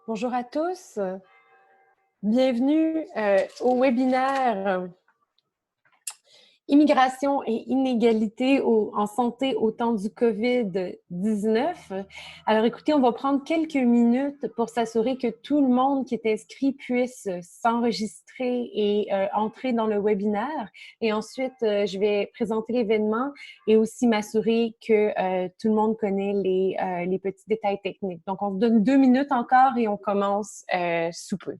Bonjour à tous, bienvenue au webinaire Immigration et inégalité en santé au temps du COVID-19. Alors écoutez, on va prendre quelques minutes pour s'assurer que tout le monde qui est inscrit puisse s'enregistrer et entrer dans le webinaire. Et ensuite, je vais présenter l'événement et aussi m'assurer que tout le monde connaît les petits détails techniques. Donc, on se donne 2 minutes encore et on commence sous peu.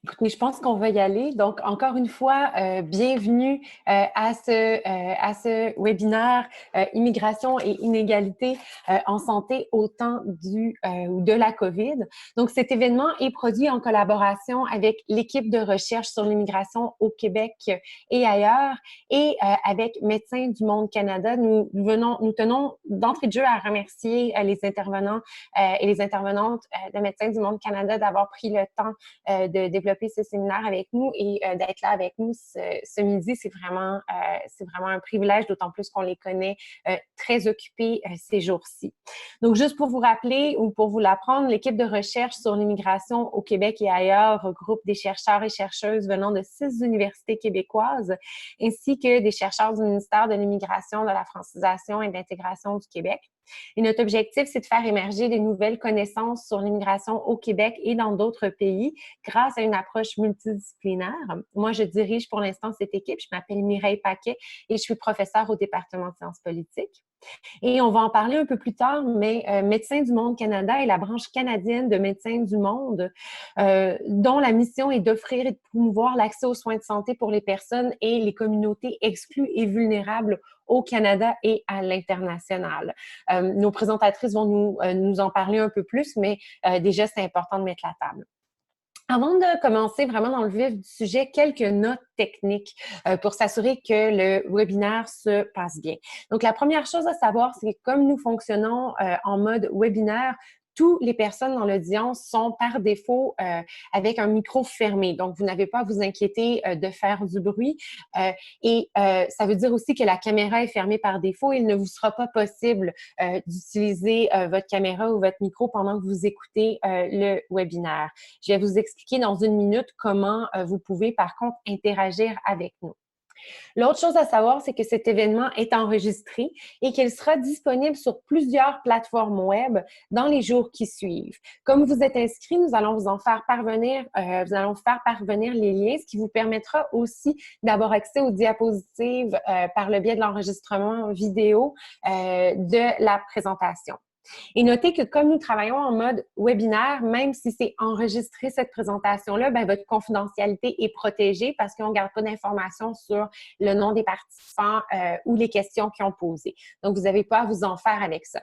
Écoutez, je pense qu'on va y aller. Donc, encore une fois, bienvenue à ce webinaire Immigration et inégalité en santé au temps de la COVID. Donc, cet événement est produit en collaboration avec l'équipe de recherche sur l'immigration au Québec et ailleurs et avec Médecins du Monde Canada. Nous tenons d'entrée de jeu à remercier les intervenants et les intervenantes de Médecins du Monde Canada d'avoir pris le temps de développer ce séminaire avec nous et d'être là avec nous ce midi. C'est vraiment un privilège, d'autant plus qu'on les connaît très occupés ces jours-ci. Donc, juste pour vous rappeler ou pour vous l'apprendre, l'équipe de recherche sur l'immigration au Québec et ailleurs regroupe des chercheurs et chercheuses venant de 6 universités québécoises, ainsi que des chercheurs du ministère de l'Immigration, de la francisation et de l'intégration du Québec. Et notre objectif, c'est de faire émerger des nouvelles connaissances sur l'immigration au Québec et dans d'autres pays grâce à une approche multidisciplinaire. Moi, je dirige pour l'instant cette équipe. Je m'appelle Mireille Paquet et je suis professeure au département de sciences politiques. Et on va en parler un peu plus tard, mais Médecins du Monde Canada est la branche canadienne de Médecins du Monde, dont la mission est d'offrir et de promouvoir l'accès aux soins de santé pour les personnes et les communautés exclues et vulnérables au Canada et à l'international. Nos présentatrices vont nous en parler un peu plus, mais déjà, c'est important de mettre la table. Avant de commencer vraiment dans le vif du sujet, quelques notes techniques pour s'assurer que le webinaire se passe bien. Donc, la première chose à savoir, c'est que comme nous fonctionnons en mode webinaire, toutes les personnes dans l'audience sont par défaut avec un micro fermé. Donc, vous n'avez pas à vous inquiéter de faire du bruit. Ça veut dire aussi que la caméra est fermée par défaut. Il ne vous sera pas possible d'utiliser votre caméra ou votre micro pendant que vous écoutez le webinaire. Je vais vous expliquer dans une minute comment vous pouvez, par contre, interagir avec nous. L'autre chose à savoir, c'est que cet événement est enregistré et qu'il sera disponible sur plusieurs plateformes web dans les jours qui suivent. Comme vous êtes inscrit, nous allons vous faire parvenir les liens, ce qui vous permettra aussi d'avoir accès aux diapositives par le biais de l'enregistrement vidéo de la présentation. Et notez que comme nous travaillons en mode webinaire, même si c'est enregistré cette présentation-là, votre confidentialité est protégée parce qu'on ne garde pas d'informations sur le nom des participants ou les questions qu'ils ont posées. Donc, vous n'avez pas à vous en faire avec ça.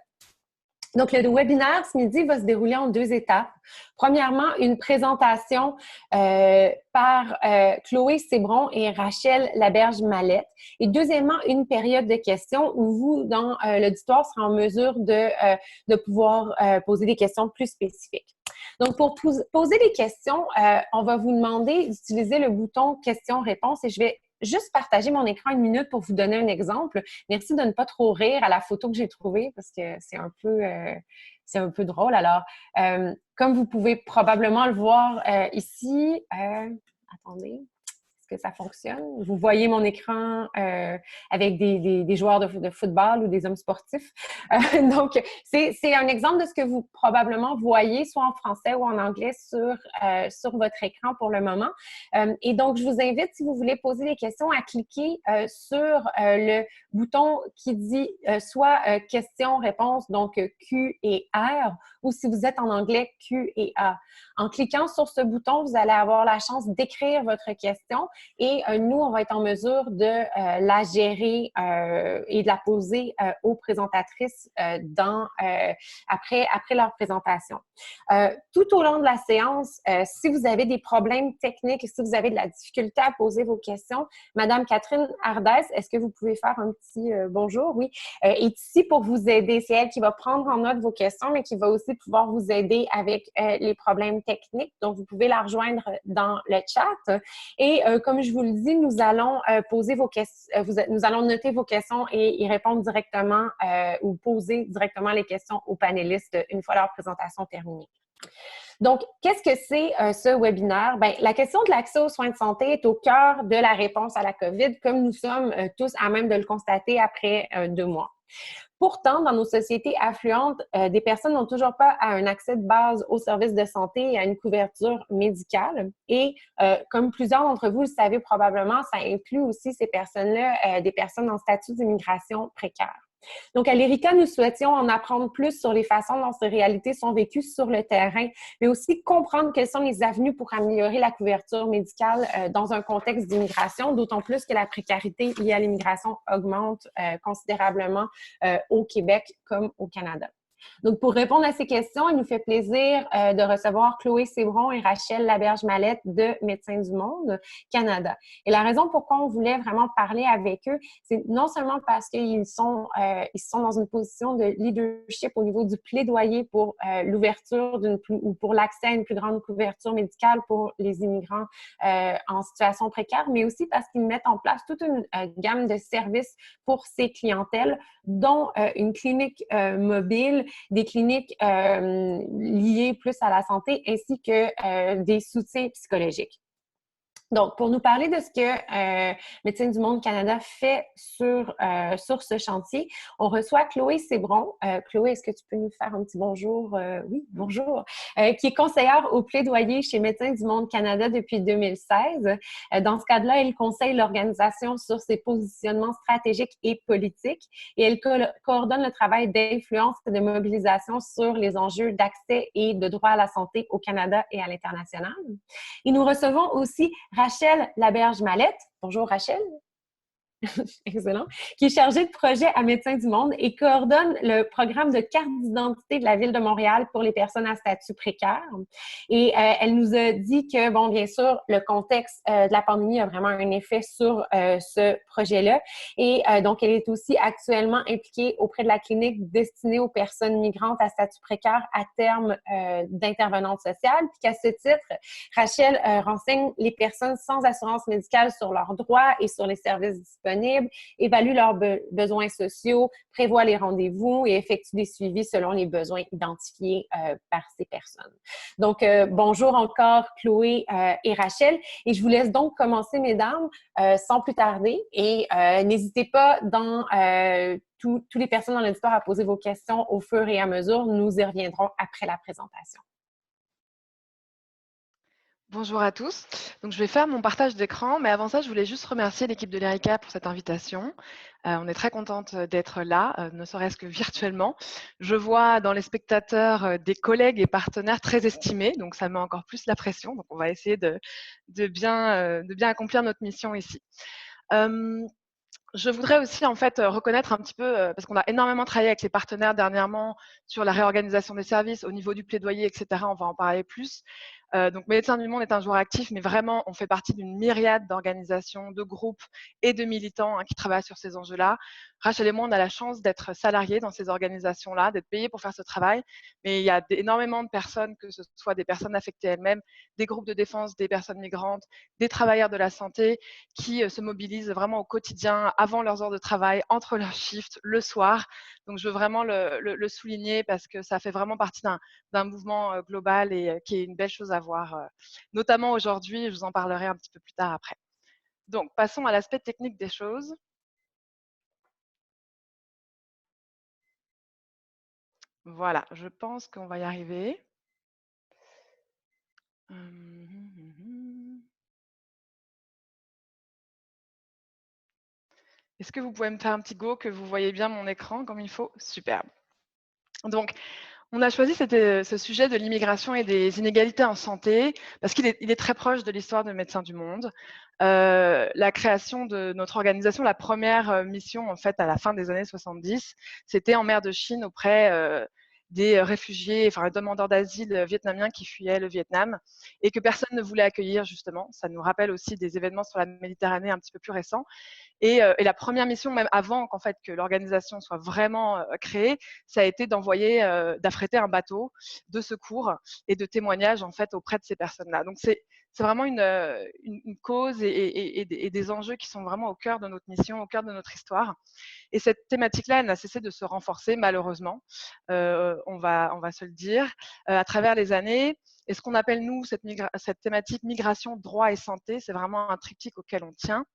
Donc, le webinaire ce midi va se dérouler en 2 étapes. Premièrement, une présentation par Chloé Sébron et Rachel Laberge-Mallette. Et deuxièmement, une période de questions où vous, dans l'auditoire, serez en mesure de pouvoir poser des questions plus spécifiques. Donc, pour poser des questions, on va vous demander d'utiliser le bouton questions-réponses et je vais juste partager mon écran une minute pour vous donner un exemple. Merci de ne pas trop rire à la photo que j'ai trouvée parce que c'est un peu drôle. Alors, comme vous pouvez probablement le voir ici, attendez. Est-ce que ça fonctionne? Vous voyez mon écran avec des joueurs de football ou des hommes sportifs. Donc, c'est un exemple de ce que vous probablement voyez, soit en français ou en anglais, sur votre écran pour le moment. Et donc, je vous invite, si vous voulez poser des questions, à cliquer sur le bouton qui dit soit question-réponse, donc Q et R, ou si vous êtes en anglais, Q et A. En cliquant sur ce bouton, vous allez avoir la chance d'écrire votre question et nous, on va être en mesure de la gérer et de la poser aux présentatrices après leur présentation. Tout au long de la séance, si vous avez des problèmes techniques, si vous avez de la difficulté à poser vos questions, Madame Catherine Ardès, est-ce que vous pouvez faire un petit bonjour? Oui. Est ici pour vous aider. C'est elle qui va prendre en note vos questions, mais qui va aussi pouvoir vous aider avec les problèmes techniques. Donc, vous pouvez la rejoindre dans le chat. Et comme je vous le dis, nous allons poser vos questions, nous allons noter vos questions et y répondre directement ou poser directement les questions aux panélistes une fois leur présentation terminée. Donc, qu'est-ce que c'est ce webinaire? Bien, la question de l'accès aux soins de santé est au cœur de la réponse à la COVID, comme nous sommes tous à même de le constater après 2 mois. Pourtant, dans nos sociétés affluentes, des personnes n'ont toujours pas un accès de base aux services de santé et à une couverture médicale. Et comme plusieurs d'entre vous le savez probablement, ça inclut aussi ces personnes-là, des personnes en statut d'immigration précaire. Donc, à l'ERICA, nous souhaitions en apprendre plus sur les façons dont ces réalités sont vécues sur le terrain, mais aussi comprendre quelles sont les avenues pour améliorer la couverture médicale dans un contexte d'immigration, d'autant plus que la précarité liée à l'immigration augmente considérablement au Québec comme au Canada. Donc, pour répondre à ces questions, il nous fait plaisir de recevoir Chloé Sébron et Rachel Laberge-Mallette de Médecins du Monde Canada. Et la raison pourquoi on voulait vraiment parler avec eux, c'est non seulement parce qu'ils sont dans une position de leadership au niveau du plaidoyer pour l'ouverture ou pour l'accès à une plus grande couverture médicale pour les immigrants en situation précaire, mais aussi parce qu'ils mettent en place toute une gamme de services pour ces clientèles, dont une clinique mobile, des cliniques liées plus à la santé, ainsi que des soutiens psychologiques. Donc, pour nous parler de ce que Médecins du Monde Canada fait sur ce chantier, on reçoit Chloé Sébron. Chloé, est-ce que tu peux nous faire un petit bonjour? Oui, bonjour. Qui est conseillère au plaidoyer chez Médecins du Monde Canada depuis 2016. Dans ce cadre-là, elle conseille l'organisation sur ses positionnements stratégiques et politiques et elle coordonne le travail d'influence et de mobilisation sur les enjeux d'accès et de droit à la santé au Canada et à l'international. Et nous recevons aussi Rachel Laberge-Mallette. Bonjour Rachel. Excellent. Qui est chargée de projet à Médecins du Monde et coordonne le programme de carte d'identité de la Ville de Montréal pour les personnes à statut précaire. Et elle nous a dit que, bon, bien sûr, le contexte de la pandémie a vraiment un effet sur ce projet-là. Et donc, elle est aussi actuellement impliquée auprès de la clinique destinée aux personnes migrantes à statut précaire à terme d'intervenante sociale. Puis qu'à ce titre, Rachel renseigne les personnes sans assurance médicale sur leurs droits et sur les services disponibles, évalue leurs besoins sociaux, prévoit les rendez-vous et effectue des suivis selon les besoins identifiés par ces personnes. Donc, bonjour encore Chloé et Rachel. Et je vous laisse donc commencer, mesdames, sans plus tarder. Et n'hésitez pas dans toutes les personnes dans l'auditoire à poser vos questions au fur et à mesure. Nous y reviendrons après la présentation. Bonjour à tous. Donc, je vais faire mon partage d'écran, mais avant ça, je voulais juste remercier l'équipe de l'ERICA pour cette invitation. On est très contente d'être là, ne serait-ce que virtuellement. Je vois dans les spectateurs des collègues et partenaires très estimés, donc ça met encore plus la pression. Donc, on va essayer de bien accomplir notre mission ici. Je voudrais aussi en fait reconnaître un petit peu, parce qu'on a énormément travaillé avec les partenaires dernièrement sur la réorganisation des services au niveau du plaidoyer, etc. On va en parler plus. Donc Médecins du Monde est un joueur actif, mais vraiment, on fait partie d'une myriade d'organisations, de groupes et de militants qui travaillent sur ces enjeux-là. Rachel et moi, on a la chance d'être salariés dans ces organisations-là, d'être payés pour faire ce travail, mais il y a énormément de personnes, que ce soit des personnes affectées elles-mêmes, des groupes de défense, des personnes migrantes, des travailleurs de la santé, qui se mobilisent vraiment au quotidien, avant leurs heures de travail, entre leurs shifts, le soir. Donc je veux vraiment le souligner parce que ça fait vraiment partie d'un mouvement global et qui est une belle chose à voir, notamment aujourd'hui. Je vous en parlerai un petit peu plus tard après. Donc passons à l'aspect technique des choses. Voilà, je pense qu'on va y arriver. Est-ce que vous pouvez me faire un petit go que vous voyez bien mon écran comme il faut? Superbe. Donc, on a choisi ce sujet de l'immigration et des inégalités en santé parce qu'il est très proche de l'histoire de Médecins du Monde. La création de notre organisation, la première mission en fait à la fin des années 70, c'était en mer de Chine auprès des réfugiés, enfin demandeurs d'asile vietnamiens qui fuyaient le Vietnam et que personne ne voulait accueillir justement. Ça nous rappelle aussi des événements sur la Méditerranée un petit peu plus récents. Et la première mission, même avant qu'en fait que l'organisation soit vraiment créée, ça a été d'affréter un bateau de secours et de témoignages en fait auprès de ces personnes-là. Donc c'est vraiment une cause et des enjeux qui sont vraiment au cœur de notre mission, au cœur de notre histoire. Et cette thématique-là, elle n'a cessé de se renforcer malheureusement, on va se le dire, à travers les années. Et ce qu'on appelle nous cette thématique migration, droit et santé, c'est vraiment un triptyque auquel on tient.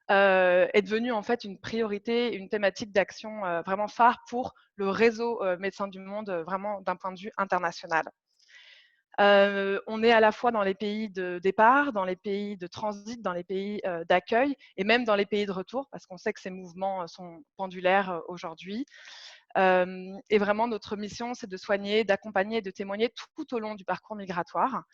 Est devenue en fait une priorité, une thématique d'action vraiment phare pour le réseau Médecins du Monde, vraiment d'un point de vue international. On est à la fois dans les pays de départ, dans les pays de transit, dans les pays d'accueil et même dans les pays de retour, parce qu'on sait que ces mouvements sont pendulaires aujourd'hui. Et vraiment, notre mission, c'est de soigner, d'accompagner et de témoigner tout au long du parcours migratoire.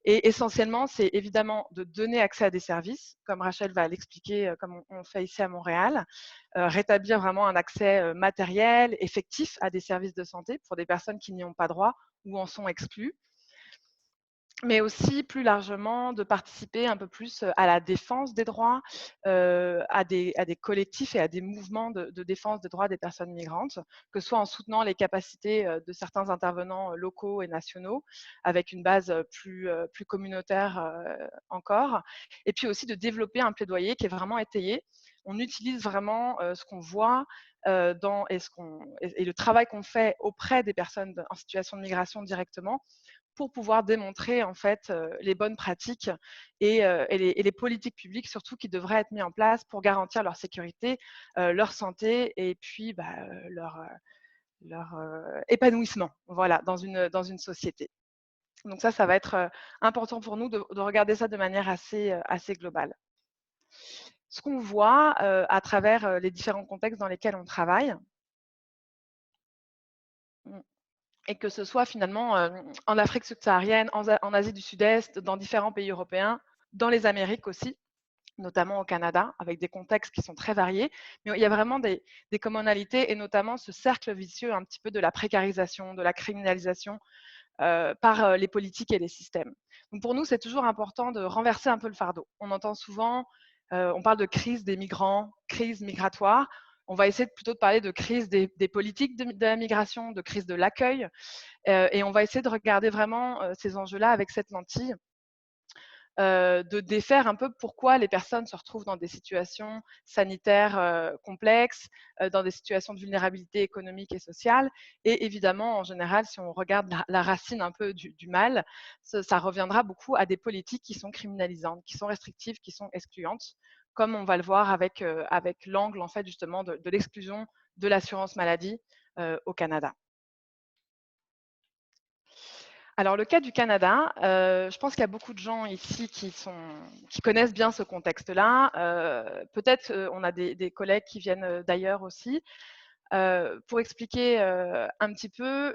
Et essentiellement, c'est évidemment de donner accès à des services, comme Rachel va l'expliquer, comme on fait ici à Montréal, rétablir vraiment un accès matériel, effectif à des services de santé pour des personnes qui n'y ont pas droit ou en sont exclues, mais aussi plus largement de participer un peu plus à la défense des droits, à des collectifs et à des mouvements de défense des droits des personnes migrantes, que ce soit en soutenant les capacités de certains intervenants locaux et nationaux, avec une base plus communautaire encore, et puis aussi de développer un plaidoyer qui est vraiment étayé. On utilise vraiment ce qu'on voit et le travail qu'on fait auprès des personnes en situation de migration directement, pour pouvoir démontrer en fait les bonnes pratiques et les politiques publiques surtout qui devraient être mises en place pour garantir leur sécurité, leur santé et puis leur épanouissement, voilà, dans une société. Donc ça va être important pour nous de regarder ça de manière assez globale. Ce qu'on voit à travers les différents contextes dans lesquels on travaille, et que ce soit finalement en Afrique subsaharienne, en Asie du Sud-Est, dans différents pays européens, dans les Amériques aussi, notamment au Canada, avec des contextes qui sont très variés. Mais il y a vraiment des commonalités, et notamment ce cercle vicieux un petit peu de la précarisation, de la criminalisation par les politiques et les systèmes. Donc pour nous, c'est toujours important de renverser un peu le fardeau. On entend souvent, on parle de crise des migrants, crise migratoire. On va essayer plutôt de parler de crise des politiques de la migration, de crise de l'accueil, et on va essayer de regarder vraiment ces enjeux-là avec cette lentille, de défaire un peu pourquoi les personnes se retrouvent dans des situations sanitaires complexes, dans des situations de vulnérabilité économique et sociale. Et évidemment, en général, si on regarde la racine un peu du mal, ça reviendra beaucoup à des politiques qui sont criminalisantes, qui sont restrictives, qui sont excluantes, comme on va le voir avec l'angle en fait justement de l'exclusion de l'assurance maladie au Canada. Alors, le cas du Canada, je pense qu'il y a beaucoup de gens ici qui connaissent bien ce contexte-là. Peut-être on a des collègues qui viennent d'ailleurs aussi. Pour expliquer un petit peu,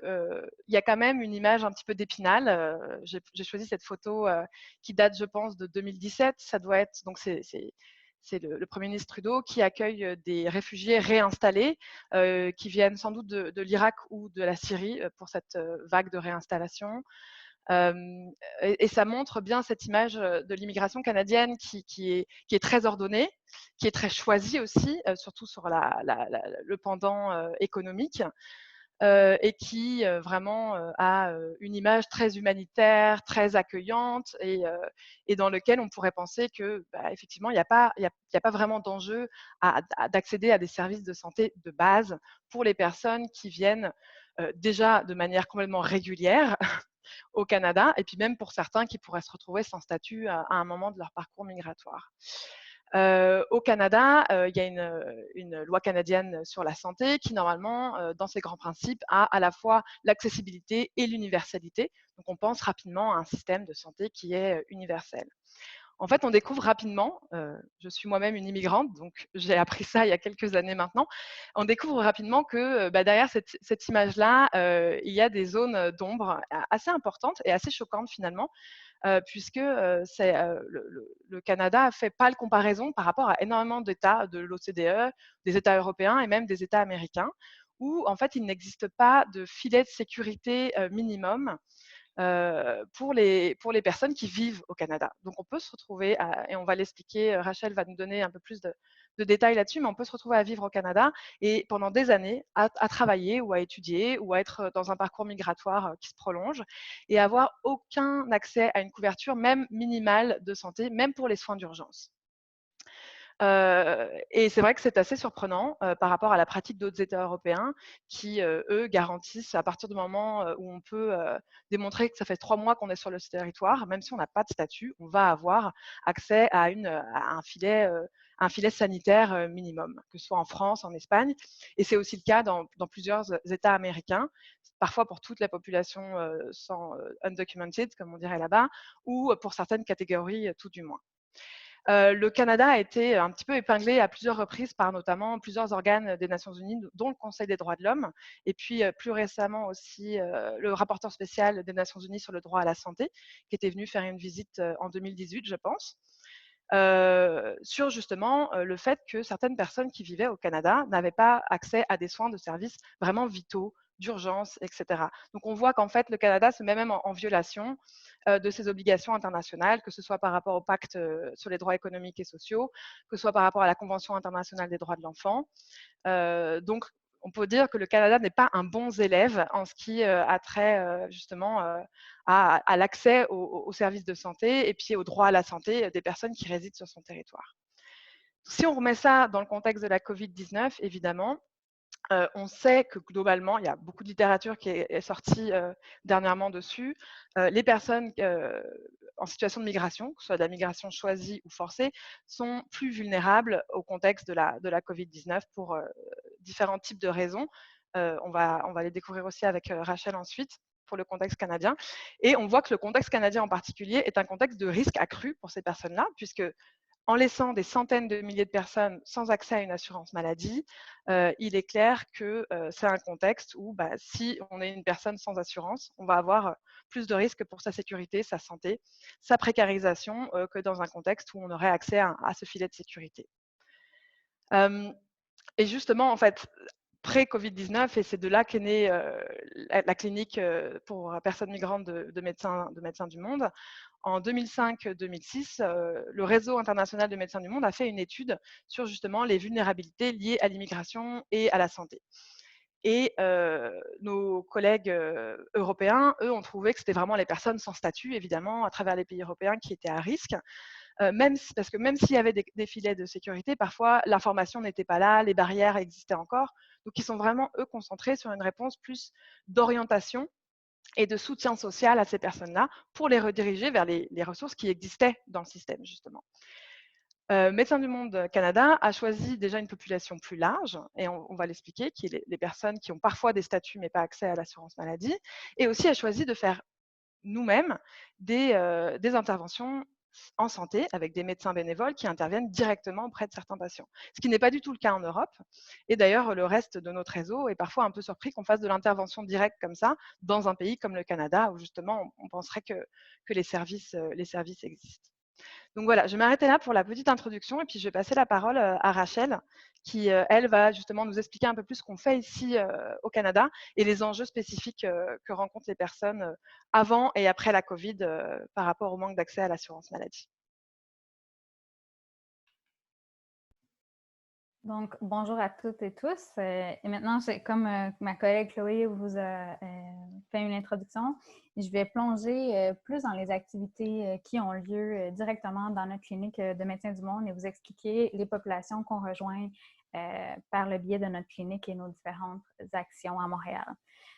il y a quand même une image un petit peu d'Épinal. J'ai choisi cette photo qui date, je pense, de 2017. Ça doit être, donc c'est le Premier ministre Trudeau qui accueille des réfugiés réinstallés qui viennent sans doute de l'Irak ou de la Syrie pour cette vague de réinstallation. Et ça montre bien cette image de l'immigration canadienne qui est très ordonnée, qui est très choisie aussi, surtout sur le pendant économique, et qui vraiment a une image très humanitaire, très accueillante et dans lequel on pourrait penser que, bah, effectivement, il y a pas vraiment d'enjeu d'accéder à des services de santé de base pour les personnes qui viennent déjà de manière complètement régulière au Canada, et puis même pour certains qui pourraient se retrouver sans statut à un moment de leur parcours migratoire. Au Canada, il y a une loi canadienne sur la santé qui, normalement, dans ses grands principes, a à la fois l'accessibilité et l'universalité. Donc, on pense rapidement à un système de santé qui est universel. En fait, on découvre rapidement, je suis moi-même une immigrante, donc j'ai appris ça il y a quelques années maintenant, on découvre rapidement que bah, derrière cette image-là, il y a des zones d'ombre assez importantes et assez choquantes finalement, puisque le Canada a fait pâle comparaison par rapport à énormément d'États de l'OCDE, des États européens et même des États américains, où en fait il n'existe pas de filet de sécurité minimum pour les personnes qui vivent au Canada. Donc on peut se retrouver, et on va l'expliquer, Rachel va nous donner un peu plus de détails là-dessus, mais on peut se retrouver à vivre au Canada et pendant des années à travailler ou à étudier ou à être dans un parcours migratoire qui se prolonge et avoir aucun accès à une couverture même minimale de santé, même pour les soins d'urgence. Et c'est vrai que c'est assez surprenant par rapport à la pratique d'autres États européens qui, eux, garantissent à partir du moment où on peut démontrer que ça fait 3 mois qu'on est sur le territoire, même si on n'a pas de statut, on va avoir accès à un filet sanitaire minimum, que ce soit en France, en Espagne. Et c'est aussi le cas dans plusieurs États américains, parfois pour toute la population sans undocumented, comme on dirait là-bas, ou pour certaines catégories tout du moins. Le Canada a été un petit peu épinglé à plusieurs reprises par notamment plusieurs organes des Nations Unies, dont le Conseil des droits de l'homme, et puis plus récemment aussi le rapporteur spécial des Nations Unies sur le droit à la santé, qui était venu faire une visite en 2018, je pense, sur justement le fait que certaines personnes qui vivaient au Canada n'avaient pas accès à des soins de services vraiment vitaux, d'urgence, etc. Donc on voit qu'en fait le Canada se met même en violation de ses obligations internationales, que ce soit par rapport au pacte sur les droits économiques et sociaux, que ce soit par rapport à la Convention internationale des droits de l'enfant. Donc on peut dire que le Canada n'est pas un bon élève en ce qui a trait justement à l'accès aux services de santé et puis au droit à la santé des personnes qui résident sur son territoire. Si on remet ça dans le contexte de la Covid-19, évidemment, on sait que globalement, il y a beaucoup de littérature qui est sortie dernièrement dessus. Les personnes en situation de migration, que ce soit de la migration choisie ou forcée, sont plus vulnérables au contexte de la Covid-19 pour différents types de raisons. On va les découvrir aussi avec Rachel ensuite pour le contexte canadien. Et on voit que le contexte canadien en particulier est un contexte de risque accru pour ces personnes-là, puisque en laissant des centaines de milliers de personnes sans accès à une assurance maladie, il est clair que c'est un contexte où bah, si on est une personne sans assurance, on va avoir plus de risques pour sa sécurité, sa santé, sa précarisation que dans un contexte où on aurait accès à ce filet de sécurité. Et justement, en fait, pré-Covid-19, et c'est de là qu'est née la clinique pour personnes migrantes de Médecins du Monde. En 2005-2006, le réseau international de Médecins du Monde a fait une étude sur justement les vulnérabilités liées à l'immigration et à la santé. Et nos collègues européens, eux, ont trouvé que c'était vraiment les personnes sans statut, évidemment, à travers les pays européens qui étaient à risque. Parce que même s'il y avait des filets de sécurité, parfois l'information n'était pas là, les barrières existaient encore. Donc ils sont vraiment, eux, concentrés sur une réponse plus d'orientation et de soutien social à ces personnes-là pour les rediriger vers les ressources qui existaient dans le système, justement. Médecins du Monde Canada a choisi déjà une population plus large, et on va l'expliquer, qui est les personnes qui ont parfois des statuts mais pas accès à l'assurance maladie, et aussi a choisi de faire nous-mêmes des interventions en santé avec des médecins bénévoles qui interviennent directement auprès de certains patients. Ce qui n'est pas du tout le cas en Europe. Et d'ailleurs, le reste de notre réseau est parfois un peu surpris qu'on fasse de l'intervention directe comme ça dans un pays comme le Canada, où justement on penserait que les services existent. Donc voilà, je vais m'arrêter là pour la petite introduction et puis je vais passer la parole à Rachel qui, elle, va justement nous expliquer un peu plus ce qu'on fait ici au Canada et les enjeux spécifiques que rencontrent les personnes avant et après la Covid par rapport au manque d'accès à l'assurance maladie. Donc, bonjour à toutes et tous. Et maintenant, comme ma collègue Chloé vous a fait une introduction, je vais plonger plus dans les activités qui ont lieu directement dans notre clinique de Médecins du Monde et vous expliquer les populations qu'on rejoint par le biais de notre clinique et nos différentes actions à Montréal.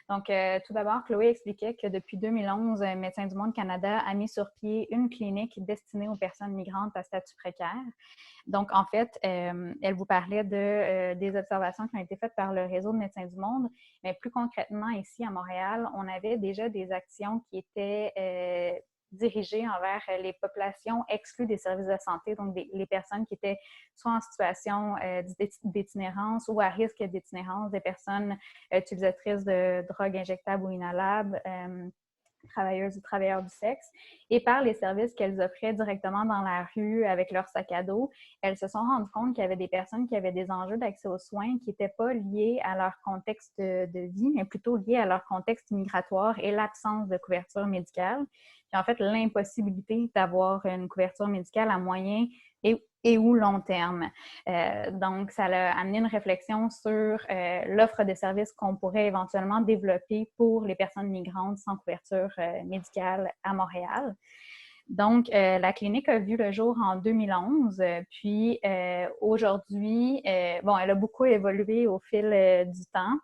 Donc, tout d'abord, Chloé expliquait que depuis 2011, Médecins du Monde Canada a mis sur pied une clinique destinée aux personnes migrantes à statut précaire. Donc, en fait, elle vous parlait des observations qui ont été faites par le réseau de Médecins du Monde, mais plus concrètement, ici à Montréal, on avait déjà des actions qui étaient dirigées envers les populations exclues des services de santé, donc les personnes qui étaient soit en situation d'itinérance ou à risque d'itinérance, des personnes utilisatrices de drogues injectables ou inhalables, travailleuses ou travailleurs du sexe, et par les services qu'elles offraient directement dans la rue avec leur sac à dos, elles se sont rendues compte qu'il y avait des personnes qui avaient des enjeux d'accès aux soins qui n'étaient pas liés à leur contexte de vie, mais plutôt liés à leur contexte migratoire et l'absence de couverture médicale. Puis en fait, l'impossibilité d'avoir une couverture médicale à moyen et ou long terme. Donc, ça a amené une réflexion sur l'offre de services qu'on pourrait éventuellement développer pour les personnes migrantes sans couverture médicale à Montréal. Donc, la clinique a vu le jour en 2011, puis aujourd'hui, bon, elle a beaucoup évolué au fil du temps.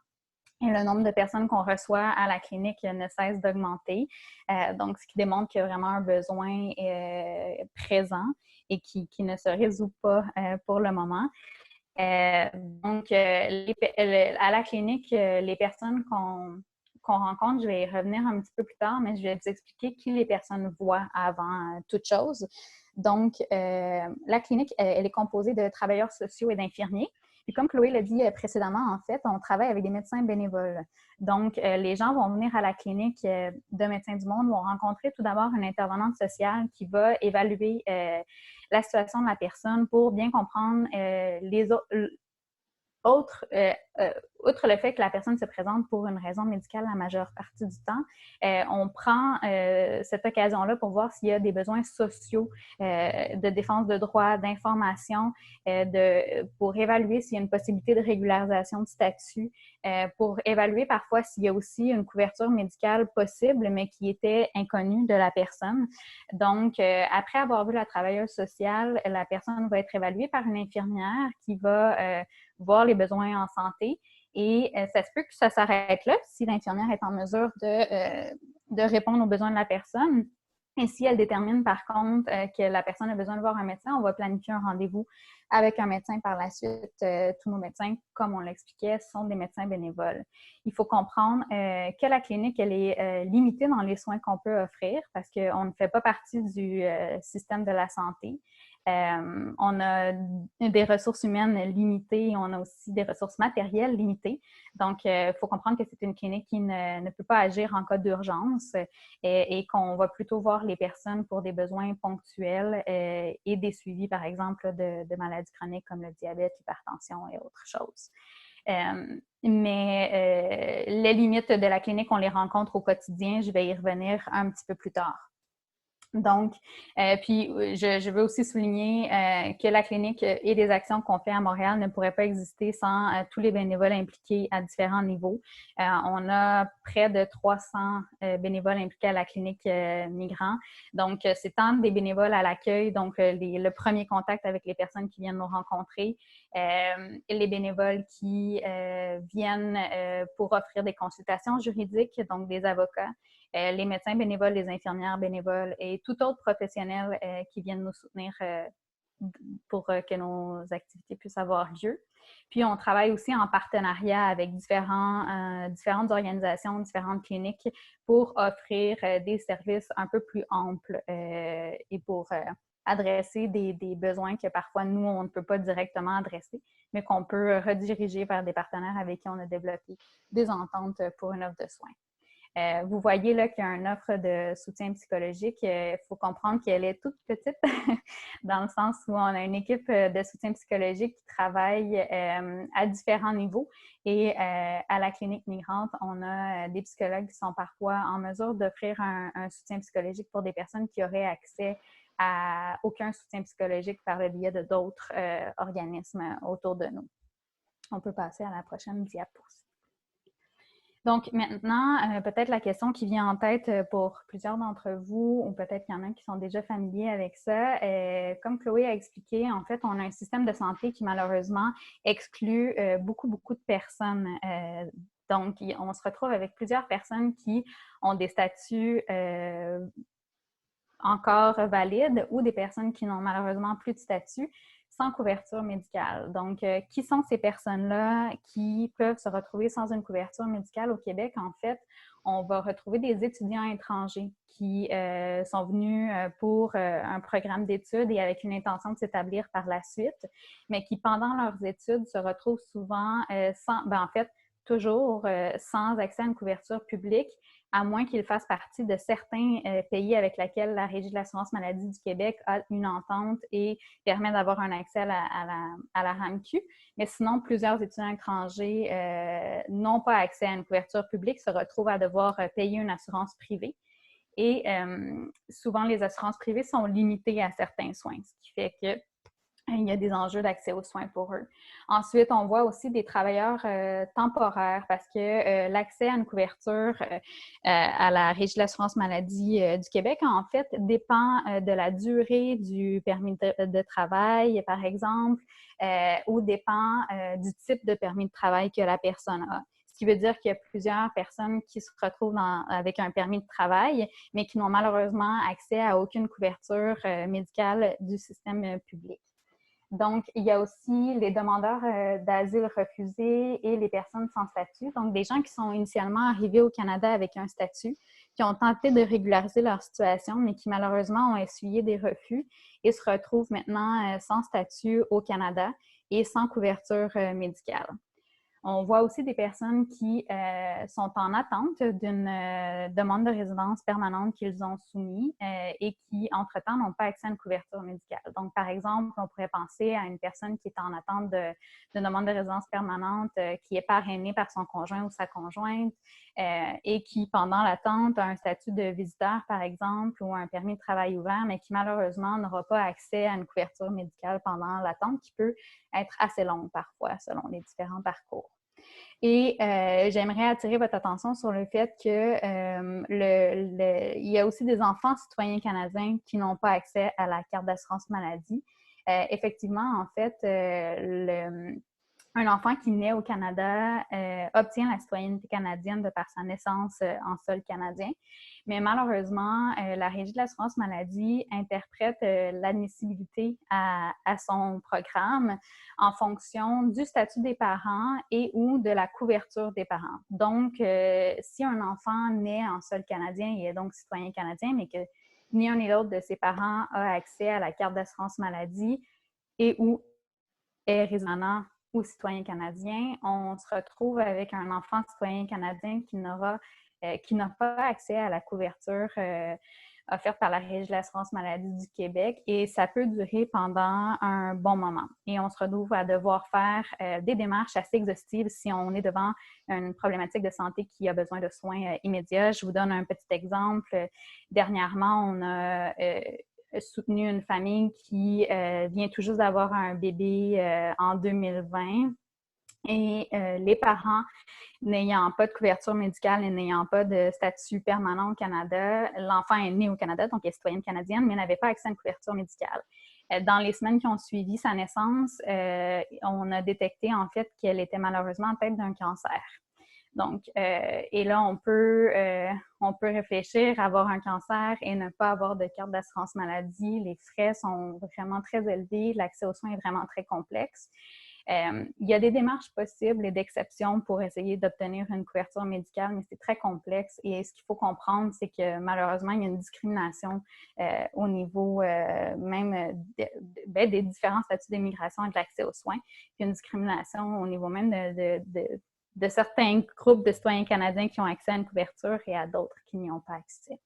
Et le nombre de personnes qu'on reçoit à la clinique ne cesse d'augmenter. Donc, ce qui démontre qu'il y a vraiment un besoin présent et qui ne se résout pas pour le moment. Donc, à la clinique, les personnes qu'on rencontre, je vais y revenir un petit peu plus tard, mais je vais vous expliquer qui les personnes voient avant toute chose. Donc, la clinique, elle est composée de travailleurs sociaux et d'infirmiers. Puis comme Chloé l'a dit précédemment, en fait, on travaille avec des médecins bénévoles. Donc, les gens vont venir à la clinique de Médecins du Monde, vont rencontrer tout d'abord une intervenante sociale qui va évaluer la situation de la personne pour bien comprendre outre le fait que la personne se présente pour une raison médicale la majeure partie du temps, on prend cette occasion-là pour voir s'il y a des besoins sociaux de défense de droits, d'information, pour évaluer s'il y a une possibilité de régularisation de statut, pour évaluer parfois s'il y a aussi une couverture médicale possible, mais qui était inconnue de la personne. Donc, après avoir vu la travailleuse sociale, la personne va être évaluée par une infirmière qui va voir les besoins en santé. Et ça se peut que ça s'arrête là si l'infirmière est en mesure de répondre aux besoins de la personne. Et si elle détermine par contre que la personne a besoin de voir un médecin, on va planifier un rendez-vous avec un médecin par la suite. Tous nos médecins, comme on l'expliquait, sont des médecins bénévoles. Il faut comprendre que la clinique, elle est limitée dans les soins qu'on peut offrir parce qu'on ne fait pas partie du système de la santé. On a des ressources humaines limitées, on a aussi des ressources matérielles limitées. Donc, il faut comprendre que c'est une clinique qui ne peut pas agir en cas d'urgence et qu'on va plutôt voir les personnes pour des besoins ponctuels et des suivis, par exemple, de maladies chroniques comme le diabète, l'hypertension et autres choses. Mais les limites de la clinique, on les rencontre au quotidien. Je vais y revenir un petit peu plus tard. Donc, puis je veux aussi souligner que la clinique et les actions qu'on fait à Montréal ne pourraient pas exister sans tous les bénévoles impliqués à différents niveaux. On a près de 300 bénévoles impliqués à la clinique migrants. Donc, c'est tant des bénévoles à l'accueil, donc le premier contact avec les personnes qui viennent nous rencontrer, les bénévoles qui viennent pour offrir des consultations juridiques, donc des avocats, les médecins bénévoles, les infirmières bénévoles et tout autre professionnel qui viennent nous soutenir pour que nos activités puissent avoir lieu. Puis, on travaille aussi en partenariat avec différentes organisations, différentes cliniques pour offrir des services un peu plus amples et pour adresser des besoins que parfois, nous, on ne peut pas directement adresser, mais qu'on peut rediriger vers des partenaires avec qui on a développé des ententes pour une offre de soins. Vous voyez là qu'il y a une offre de soutien psychologique. Il faut comprendre qu'elle est toute petite dans le sens où on a une équipe de soutien psychologique qui travaille à différents niveaux. Et à la clinique migrante, on a des psychologues qui sont parfois en mesure d'offrir un soutien psychologique pour des personnes qui auraient accès à aucun soutien psychologique par le biais de d'autres organismes autour de nous. On peut passer à la prochaine diapo. Donc maintenant, peut-être la question qui vient en tête pour plusieurs d'entre vous, ou peut-être qu'il y en a qui sont déjà familiers avec ça, comme Chloé a expliqué, en fait, on a un système de santé qui malheureusement exclut beaucoup de personnes. Donc, on se retrouve avec plusieurs personnes qui ont des statuts encore valides ou des personnes qui n'ont malheureusement plus de statut sans couverture médicale. Donc, qui sont ces personnes-là qui peuvent se retrouver sans une couverture médicale au Québec? En fait, on va retrouver des étudiants étrangers qui sont venus pour un programme d'études et avec une intention de s'établir par la suite, mais qui, pendant leurs études, se retrouvent souvent toujours sans accès à une couverture publique, à moins qu'ils fassent partie de certains pays avec lesquels la Régie de l'assurance maladie du Québec a une entente et permet d'avoir un accès à la RAMQ. Mais sinon, plusieurs étudiants étrangers n'ont pas accès à une couverture publique, se retrouvent à devoir payer une assurance privée. Et souvent, les assurances privées sont limitées à certains soins, ce qui fait que il y a des enjeux d'accès aux soins pour eux. Ensuite, on voit aussi des travailleurs temporaires parce que l'accès à une couverture à la Régie de l'assurance maladie du Québec, en fait, dépend de la durée du permis de travail, par exemple, ou dépend du type de permis de travail que la personne a. Ce qui veut dire qu'il y a plusieurs personnes qui se retrouvent avec un permis de travail, mais qui n'ont malheureusement accès à aucune couverture médicale du système public. Donc, il y a aussi les demandeurs d'asile refusés et les personnes sans statut. Donc, des gens qui sont initialement arrivés au Canada avec un statut, qui ont tenté de régulariser leur situation, mais qui malheureusement ont essuyé des refus et se retrouvent maintenant sans statut au Canada et sans couverture médicale. On voit aussi des personnes qui sont en attente d'une demande de résidence permanente qu'ils ont soumise et qui, entre-temps, n'ont pas accès à une couverture médicale. Donc, par exemple, on pourrait penser à une personne qui est en attente d'une demande de résidence permanente qui est parrainée par son conjoint ou sa conjointe et qui, pendant l'attente, a un statut de visiteur, par exemple, ou un permis de travail ouvert, mais qui, malheureusement, n'aura pas accès à une couverture médicale pendant l'attente, qui peut être assez longue parfois, selon les différents parcours. Et j'aimerais attirer votre attention sur le fait que il y a aussi des enfants citoyens canadiens qui n'ont pas accès à la carte d'assurance maladie. Effectivement, en fait, un enfant qui naît au Canada obtient la citoyenneté canadienne de par sa naissance en sol canadien. Mais malheureusement, la Régie de l'assurance maladie interprète l'admissibilité à son programme en fonction du statut des parents et ou de la couverture des parents. Donc, si un enfant naît en sol canadien et est donc citoyen canadien, mais que ni un ni l'autre de ses parents a accès à la carte d'assurance maladie et ou est résident ou citoyen canadien, on se retrouve avec un enfant citoyen canadien qui n'a pas accès à la couverture offerte par la Régie de l'assurance maladie du Québec et ça peut durer pendant un bon moment. Et on se retrouve à devoir faire des démarches assez exhaustives si on est devant une problématique de santé qui a besoin de soins immédiats. Je vous donne un petit exemple. Dernièrement, on a soutenu une famille qui vient tout juste d'avoir un bébé en 2020 et les parents n'ayant pas de couverture médicale et n'ayant pas de statut permanent au Canada, l'enfant est né au Canada, donc elle est citoyenne canadienne, mais n'avait pas accès à une couverture médicale. Dans les semaines qui ont suivi sa naissance, on a détecté en fait qu'elle était malheureusement atteinte d'un cancer. Donc, et là, on peut réfléchir à avoir un cancer et ne pas avoir de carte d'assurance maladie. Les frais sont vraiment très élevés. L'accès aux soins est vraiment très complexe. Il y a des démarches possibles et d'exceptions pour essayer d'obtenir une couverture médicale, mais c'est très complexe. Et ce qu'il faut comprendre, c'est que malheureusement, il y a une discrimination au niveau même des différents statuts d'immigration et de l'accès aux soins. Puis une discrimination au niveau même de certains groupes de citoyens canadiens qui ont accès à une couverture et à d'autres qui n'y ont pas accès.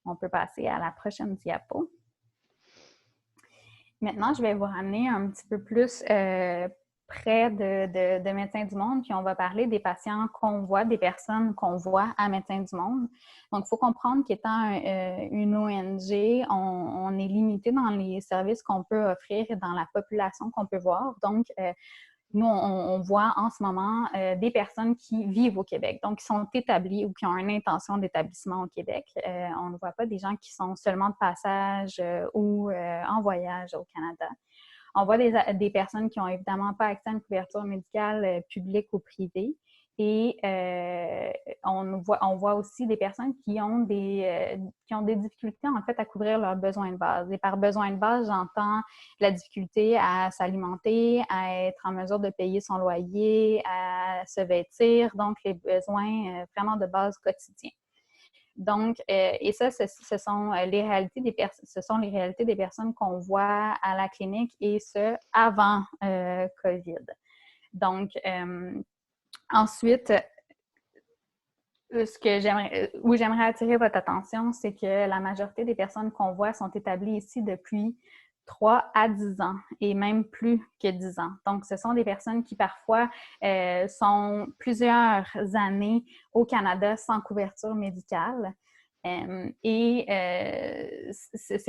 On peut passer à la prochaine diapo. Maintenant, je vais vous ramener un petit peu plus près de Médecins du Monde, puis on va parler des patients qu'on voit, des personnes qu'on voit à Médecins du Monde. Donc, il faut comprendre qu'étant une ONG, on est limité dans les services qu'on peut offrir et dans la population qu'on peut voir. Donc, nous, on voit en ce moment des personnes qui vivent au Québec, donc qui sont établies ou qui ont une intention d'établissement au Québec. On ne voit pas des gens qui sont seulement de passage ou en voyage au Canada. On voit des personnes qui n'ont évidemment pas accès à une couverture médicale publique ou privée. Et on voit aussi des personnes qui ont des difficultés en fait à couvrir leurs besoins de base. Et par besoin de base, j'entends la difficulté à s'alimenter, à être en mesure de payer son loyer, à se vêtir, donc les besoins vraiment de base quotidiens. Donc, et ça, ce sont les réalités des personnes qu'on voit à la clinique et ce, avant COVID. Donc, ensuite, où j'aimerais attirer votre attention, c'est que la majorité des personnes qu'on voit sont établies ici depuis 3 à 10 ans et même plus que 10 ans. Donc, ce sont des personnes qui parfois sont plusieurs années au Canada sans couverture médicale. Ce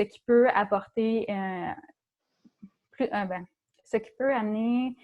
qui peut apporter ce qui peut amener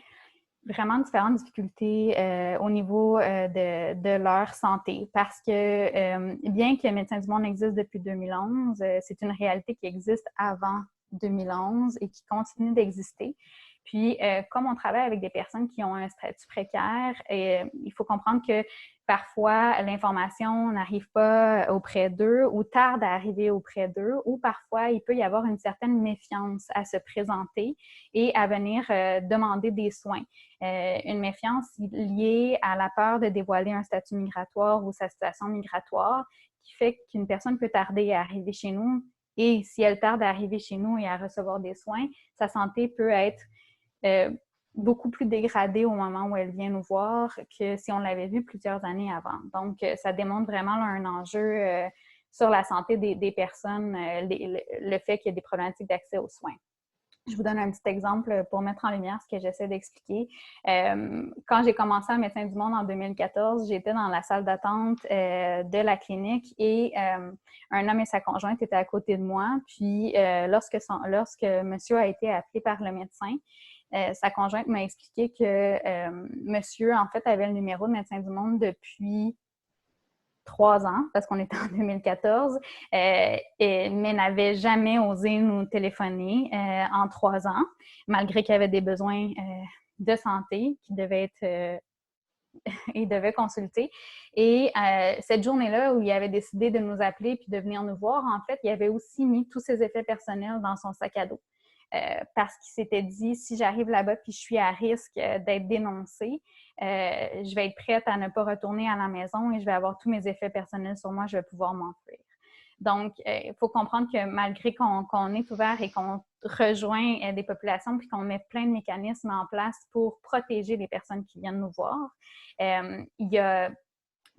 vraiment différentes difficultés au niveau de leur santé. Parce que bien que Médecins du Monde existe depuis 2011, c'est une réalité qui existe avant 2011 et qui continue d'exister. Puis, comme on travaille avec des personnes qui ont un statut précaire, il faut comprendre que parfois, l'information n'arrive pas auprès d'eux ou tarde à arriver auprès d'eux, ou parfois, il peut y avoir une certaine méfiance à se présenter et à venir demander des soins. Une méfiance liée à la peur de dévoiler un statut migratoire ou sa situation migratoire, qui fait qu'une personne peut tarder à arriver chez nous. Et si elle tarde à arriver chez nous et à recevoir des soins, sa santé peut être beaucoup plus dégradée au moment où elle vient nous voir que si on l'avait vu plusieurs années avant. Donc, ça démontre vraiment là, un enjeu sur la santé des personnes, le fait qu'il y ait des problématiques d'accès aux soins. Je vous donne un petit exemple pour mettre en lumière ce que j'essaie d'expliquer. Quand j'ai commencé à Médecins du Monde en 2014, j'étais dans la salle d'attente de la clinique et un homme et sa conjointe étaient à côté de moi. Puis, lorsque monsieur a été appelé par le médecin, sa conjointe m'a expliqué que monsieur, en fait, avait le numéro de Médecins du Monde depuis 3 ans, parce qu'on était en 2014, mais n'avait jamais osé nous téléphoner en 3 ans, malgré qu'il avait des besoins de santé qui devaient être il devait consulter. Et cette journée-là où il avait décidé de nous appeler puis de venir nous voir, en fait, il avait aussi mis tous ses effets personnels dans son sac à dos. Parce qu'il s'était dit, si j'arrive là-bas puis je suis à risque d'être dénoncée, je vais être prête à ne pas retourner à la maison et je vais avoir tous mes effets personnels sur moi, je vais pouvoir m'enfuir. Donc, il faut comprendre que malgré qu'on est ouvert et qu'on rejoint des populations puis qu'on met plein de mécanismes en place pour protéger les personnes qui viennent nous voir, il y a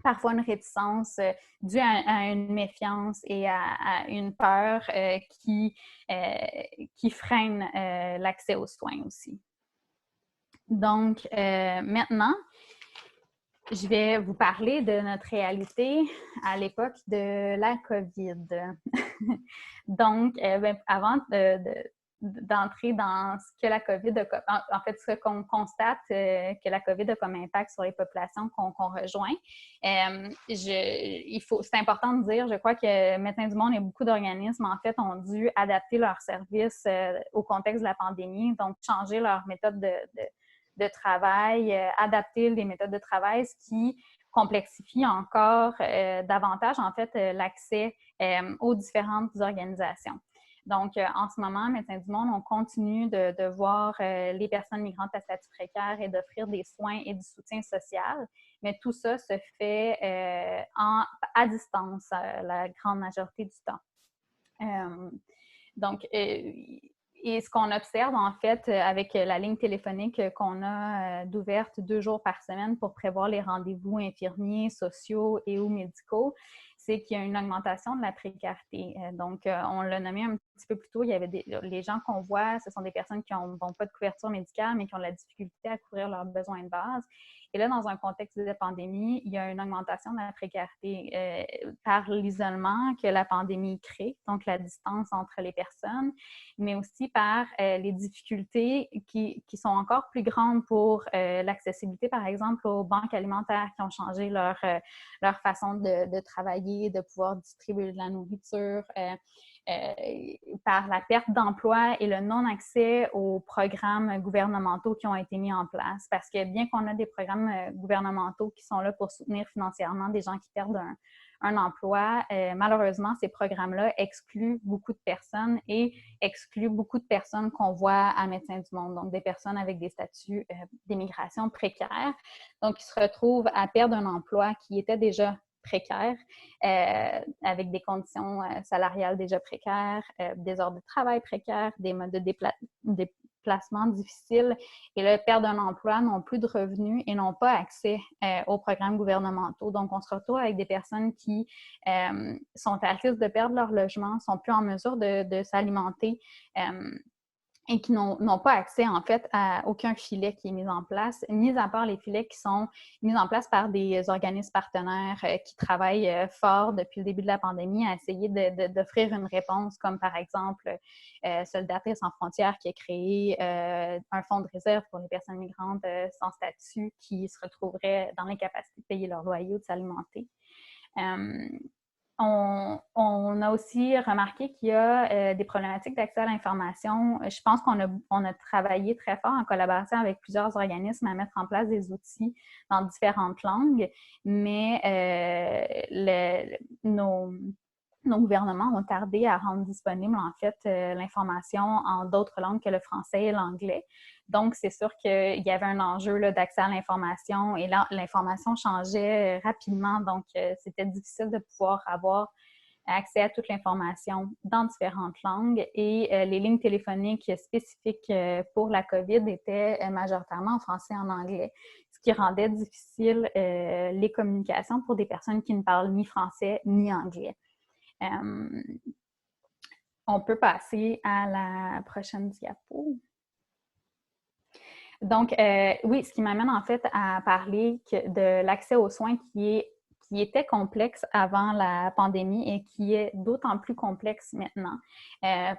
parfois une réticence due à une méfiance et à une peur qui freine l'accès aux soins aussi. Donc, maintenant, je vais vous parler de notre réalité à l'époque de la COVID. Donc, avant d'entrer dans ce que la COVID a, en fait, ce qu'on constate que la COVID a comme impact sur les populations qu'on rejoint. C'est important de dire, je crois que Médecins du Monde et beaucoup d'organismes, en fait, ont dû adapter leurs services au contexte de la pandémie, donc changer leur méthode de travail, adapter les méthodes de travail, ce qui complexifie encore davantage, en fait, l'accès aux différentes organisations. Donc, en ce moment, Médecins du Monde, on continue de voir les personnes migrantes à statut précaire et d'offrir des soins et du soutien social, mais tout ça se fait à distance la grande majorité du temps. Donc, Et ce qu'on observe, en fait, avec la ligne téléphonique qu'on a d'ouverte 2 jours par semaine pour prévoir les rendez-vous infirmiers, sociaux et ou médicaux, c'est qu'il y a une augmentation de la précarité. Donc, on l'a nommé un petit peu plus tôt, il y avait les gens qu'on voit, ce sont des personnes qui n'ont pas de couverture médicale, mais qui ont de la difficulté à couvrir leurs besoins de base. Et là, dans un contexte de pandémie, il y a une augmentation de la précarité par l'isolement que la pandémie crée, donc la distance entre les personnes, mais aussi par les difficultés qui sont encore plus grandes pour l'accessibilité, par exemple, aux banques alimentaires qui ont changé leur façon de travailler, de pouvoir distribuer de la nourriture, par la perte d'emploi et le non-accès aux programmes gouvernementaux qui ont été mis en place. Parce que bien qu'on a des programmes gouvernementaux qui sont là pour soutenir financièrement des gens qui perdent un emploi, malheureusement, ces programmes-là excluent beaucoup de personnes et excluent beaucoup de personnes qu'on voit à Médecins du Monde, donc des personnes avec des statuts d'immigration précaires, donc qui se retrouvent à perdre un emploi qui était déjà précaires, avec des conditions salariales déjà précaires, des heures de travail précaires, des modes de déplacement difficiles. Et là, perdent un emploi, n'ont plus de revenus et n'ont pas accès aux programmes gouvernementaux. Donc, on se retrouve avec des personnes qui sont à risque de perdre leur logement, sont plus en mesure de s'alimenter, et qui n'ont pas accès, en fait, à aucun filet qui est mis en place, mis à part les filets qui sont mis en place par des organismes partenaires qui travaillent fort depuis le début de la pandémie à essayer d'offrir une réponse, comme par exemple Solidarité sans frontières qui a créé un fonds de réserve pour les personnes migrantes sans statut qui se retrouveraient dans l'incapacité de payer leur loyer ou de s'alimenter. On a aussi remarqué qu'il y a des problématiques d'accès à l'information. Je pense qu'on a travaillé très fort en collaboration avec plusieurs organismes à mettre en place des outils dans différentes langues, mais nos gouvernements ont tardé à rendre disponible, en fait, l'information en d'autres langues que le français et l'anglais. Donc, c'est sûr qu'il y avait un enjeu d'accès à l'information et l'information changeait rapidement. Donc, c'était difficile de pouvoir avoir accès à toute l'information dans différentes langues. Et les lignes téléphoniques spécifiques pour la COVID étaient majoritairement en français et en anglais, ce qui rendait difficile les communications pour des personnes qui ne parlent ni français ni anglais. On peut passer à la prochaine diapo. Donc, oui, ce qui m'amène en fait à parler de l'accès aux soins qui était complexe avant la pandémie et qui est d'autant plus complexe maintenant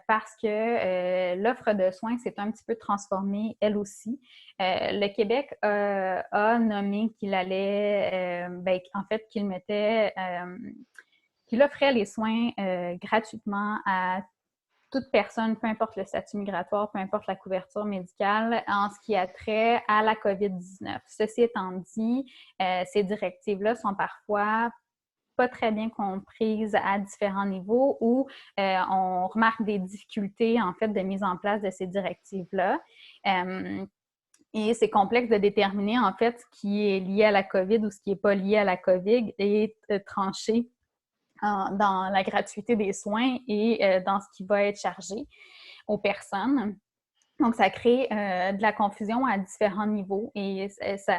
parce que l'offre de soins s'est un petit peu transformée elle aussi. Le Québec a nommé qu'il allait, en fait, qu'il offrait les soins gratuitement à toute personne, peu importe le statut migratoire, peu importe la couverture médicale, en ce qui a trait à la COVID-19. Ceci étant dit, ces directives-là sont parfois pas très bien comprises à différents niveaux ou on remarque des difficultés, en fait, de mise en place de ces directives-là. Et c'est complexe de déterminer, en fait, ce qui est lié à la COVID ou ce qui n'est pas lié à la COVID et trancher dans la gratuité des soins et dans ce qui va être chargé aux personnes. Donc, ça crée de la confusion à différents niveaux et ça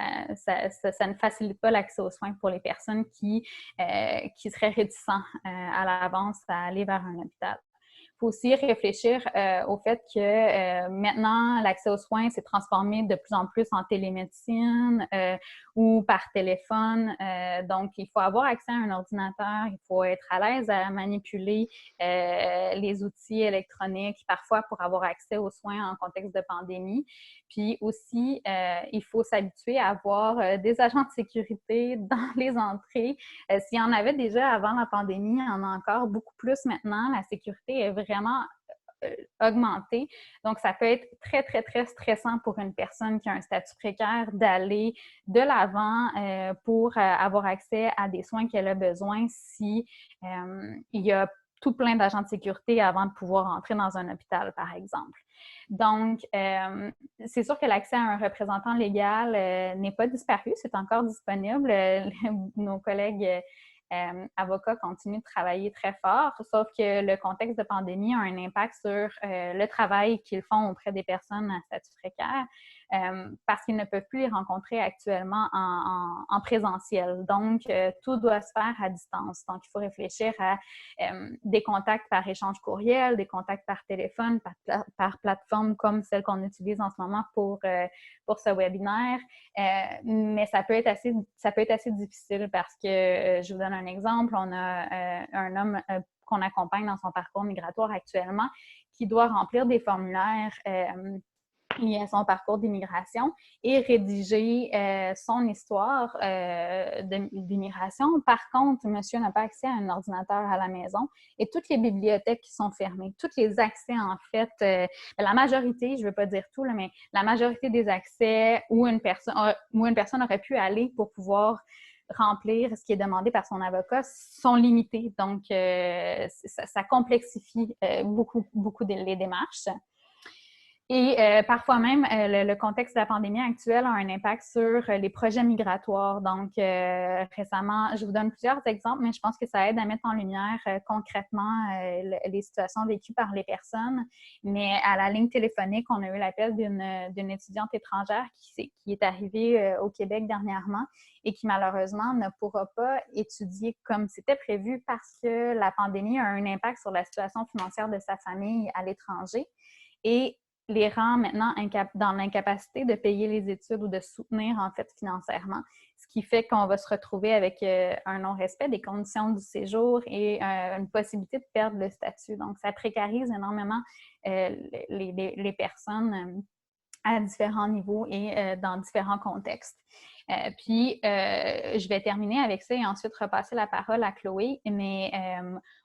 ne facilite pas l'accès aux soins pour les personnes qui seraient réticents à l'avance à aller vers un hôpital. Il faut aussi réfléchir au fait que maintenant, l'accès aux soins s'est transformé de plus en plus en télémédecine ou par téléphone. Donc, il faut avoir accès à un ordinateur, il faut être à l'aise à manipuler les outils électroniques, parfois pour avoir accès aux soins en contexte de pandémie. Puis aussi, il faut s'habituer à avoir des agents de sécurité dans les entrées. S'il y en avait déjà avant la pandémie, il y en a encore beaucoup plus maintenant. La sécurité est vraiment augmentée. Donc, ça peut être très, très, très stressant pour une personne qui a un statut précaire d'aller de l'avant pour avoir accès à des soins qu'elle a besoin si il y a tout plein d'agents de sécurité avant de pouvoir entrer dans un hôpital, par exemple. Donc, c'est sûr que l'accès à un représentant légal n'est pas disparu, c'est encore disponible. Nos collègues avocats continuent de travailler très fort, sauf que le contexte de pandémie a un impact sur le travail qu'ils font auprès des personnes à statut précaire. Parce qu'ils ne peuvent plus les rencontrer actuellement en présentiel. Donc, tout doit se faire à distance. Donc, il faut réfléchir à des contacts par échange courriel, des contacts par téléphone, par plateforme comme celle qu'on utilise en ce moment pour ce webinaire. Mais ça peut être assez difficile parce que, je vous donne un exemple, on a un homme qu'on accompagne dans son parcours migratoire actuellement qui doit remplir des formulaires lié à son parcours d'immigration et rédiger son histoire d'immigration. Par contre, monsieur n'a pas accès à un ordinateur à la maison et toutes les bibliothèques qui sont fermées, tous les accès, en fait, la majorité, je ne veux pas dire tout, là, mais la majorité des accès où une personne aurait pu aller pour pouvoir remplir ce qui est demandé par son avocat sont limités. Donc, ça complexifie beaucoup les démarches. Et parfois même, le contexte de la pandémie actuelle a un impact sur les projets migratoires. Donc, récemment, je vous donne plusieurs exemples, mais je pense que ça aide à mettre en lumière concrètement les situations vécues par les personnes. Mais à la ligne téléphonique, on a eu l'appel d'une étudiante étrangère qui est arrivée au Québec dernièrement et qui malheureusement ne pourra pas étudier comme c'était prévu parce que la pandémie a un impact sur la situation financière de sa famille à l'étranger. Et les rend maintenant dans l'incapacité de payer les études ou de soutenir, en fait, financièrement. Ce qui fait qu'on va se retrouver avec un non-respect des conditions du séjour et une possibilité de perdre le statut. Donc, ça précarise énormément les personnes à différents niveaux et dans différents contextes. Puis, je vais terminer avec ça et ensuite repasser la parole à Chloé. Mais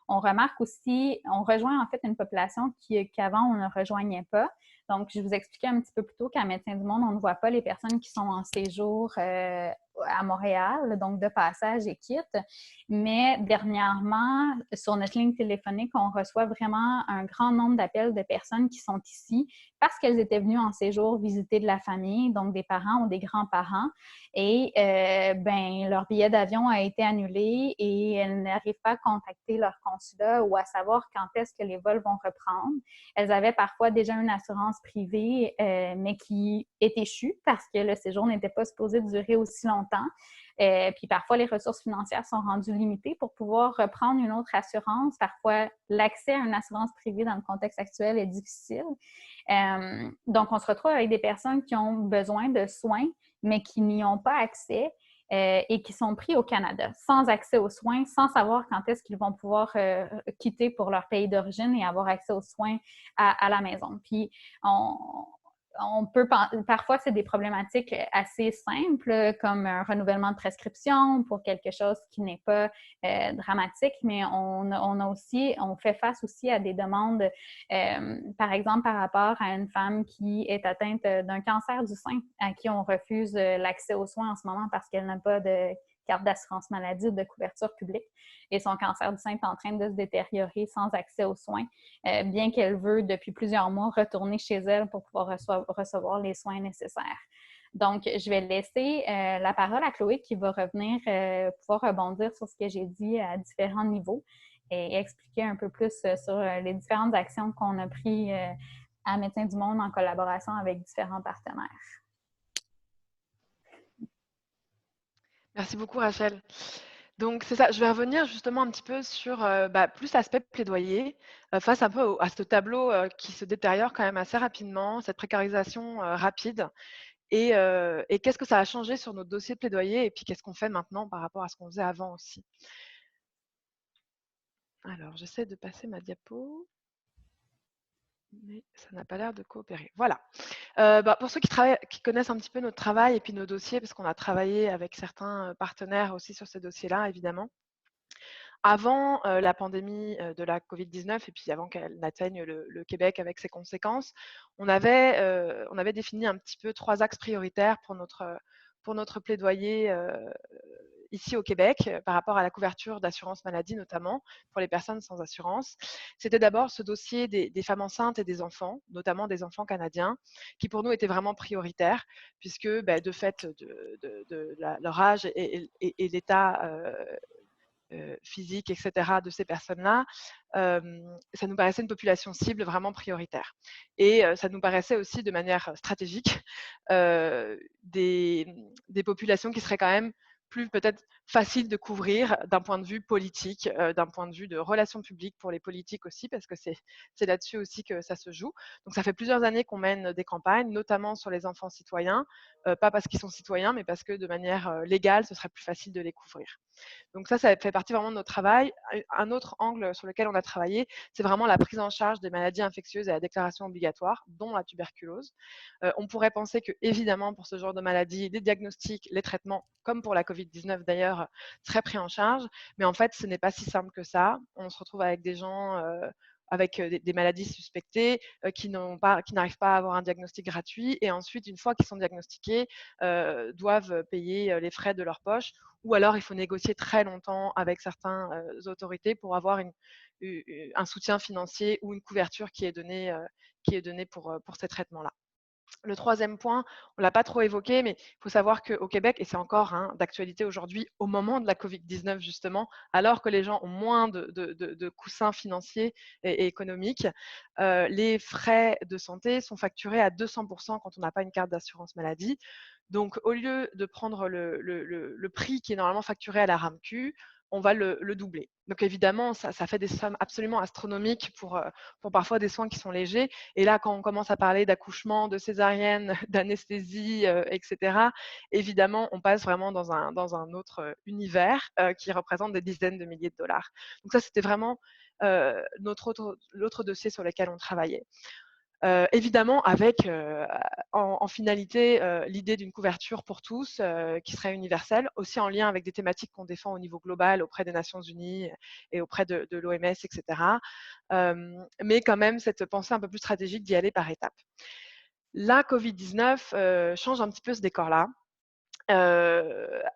on remarque aussi, on rejoint en fait une population qu'avant on ne rejoignait pas. Donc, je vous expliquais un petit peu plus tôt qu'à Médecins du Monde, on ne voit pas les personnes qui sont en séjour à Montréal, donc de passage et quitte. Mais dernièrement, sur notre ligne téléphonique, on reçoit vraiment un grand nombre d'appels de personnes qui sont ici parce qu'elles étaient venues en séjour visiter de la famille, donc des parents ou des grands-parents. Et leur billet d'avion a été annulé et elles n'arrivent pas à contacter leur consulat ou à savoir quand est-ce que les vols vont reprendre. Elles avaient parfois déjà une assurance privée, mais qui est échue parce que le séjour n'était pas supposé durer aussi longtemps. Puis parfois, les ressources financières sont rendues limitées pour pouvoir reprendre une autre assurance. Parfois, l'accès à une assurance privée dans le contexte actuel est difficile. Donc, on se retrouve avec des personnes qui ont besoin de soins, mais qui n'y ont pas accès et qui sont pris au Canada, sans accès aux soins, sans savoir quand est-ce qu'ils vont pouvoir quitter pour leur pays d'origine et avoir accès aux soins à la maison. Puis, parfois, c'est des problématiques assez simples, comme un renouvellement de prescription pour quelque chose qui n'est pas dramatique, mais on fait face aussi à des demandes, par exemple, par rapport à une femme qui est atteinte d'un cancer du sein, à qui on refuse l'accès aux soins en ce moment parce qu'elle n'a pas de carte d'assurance maladie ou de couverture publique. Et son cancer du sein est en train de se détériorer sans accès aux soins, bien qu'elle veut depuis plusieurs mois retourner chez elle pour pouvoir recevoir les soins nécessaires. Donc, je vais laisser la parole à Chloé qui va revenir pouvoir rebondir sur ce que j'ai dit à différents niveaux et expliquer un peu plus sur les différentes actions qu'on a prises à Médecins du Monde en collaboration avec différents partenaires. Merci beaucoup, Rachel. Donc, c'est ça, je vais revenir justement un petit peu sur plus l'aspect plaidoyer, face un peu à ce tableau qui se détériore quand même assez rapidement, cette précarisation rapide. Et qu'est-ce que ça a changé sur notre dossier de plaidoyer et puis qu'est-ce qu'on fait maintenant par rapport à ce qu'on faisait avant aussi. Alors, j'essaie de passer ma diapo, mais ça n'a pas l'air de coopérer. Voilà. Pour ceux qui connaissent un petit peu notre travail et puis nos dossiers, parce qu'on a travaillé avec certains partenaires aussi sur ces dossiers-là, évidemment. Avant la pandémie de la Covid-19 et puis avant qu'elle n'atteigne le Québec avec ses conséquences, on avait défini un petit peu 3 axes prioritaires pour notre plaidoyer ici au Québec par rapport à la couverture d'assurance maladie, notamment pour les personnes sans assurance. C'était d'abord ce dossier des femmes enceintes et des enfants, notamment des enfants canadiens, qui pour nous était vraiment prioritaire, puisque de fait de leur âge et l'état physique, etc., de ces personnes-là, ça nous paraissait une population cible vraiment prioritaire. Et ça nous paraissait aussi de manière stratégique des populations qui seraient quand même plus peut-être facile de couvrir d'un point de vue politique, d'un point de vue de relations publiques pour les politiques aussi, parce que c'est là-dessus aussi que ça se joue. Donc ça fait plusieurs années qu'on mène des campagnes, notamment sur les enfants citoyens, pas parce qu'ils sont citoyens, mais parce que de manière légale, ce serait plus facile de les couvrir. Donc ça fait partie vraiment de notre travail. Un autre angle sur lequel on a travaillé, c'est vraiment la prise en charge des maladies infectieuses et la déclaration obligatoire, dont la tuberculose. On pourrait penser que, évidemment, pour ce genre de maladie, les diagnostics, les traitements, comme pour la Covid-19 d'ailleurs, seraient pris en charge. Mais en fait, ce n'est pas si simple que ça. On se retrouve avec des gens avec des maladies suspectées qui n'arrivent pas à avoir un diagnostic gratuit et ensuite, une fois qu'ils sont diagnostiqués, doivent payer les frais de leur poche, ou alors il faut négocier très longtemps avec certaines autorités pour avoir un soutien financier ou une couverture qui est donnée pour ces traitements-là. Le troisième point, on ne l'a pas trop évoqué, mais il faut savoir qu'au Québec, et c'est encore d'actualité aujourd'hui, au moment de la Covid-19 justement, alors que les gens ont moins de coussins financiers et économiques, les frais de santé sont facturés à 200% quand on n'a pas une carte d'assurance maladie. Donc, au lieu de prendre le prix qui est normalement facturé à la RAMQ, on va le doubler. Donc, évidemment, ça fait des sommes absolument astronomiques pour parfois des soins qui sont légers. Et là, quand on commence à parler d'accouchement, de césarienne, d'anesthésie, etc., évidemment, on passe vraiment dans un autre univers qui représente des dizaines de milliers de dollars. Donc ça, c'était vraiment l'autre dossier sur lequel on travaillait. Évidemment, avec en finalité l'idée d'une couverture pour tous qui serait universelle, aussi en lien avec des thématiques qu'on défend au niveau global auprès des Nations Unies et auprès de l'OMS, etc. Mais quand même, cette pensée un peu plus stratégique d'y aller par étapes. La Covid-19 change un petit peu ce décor-là,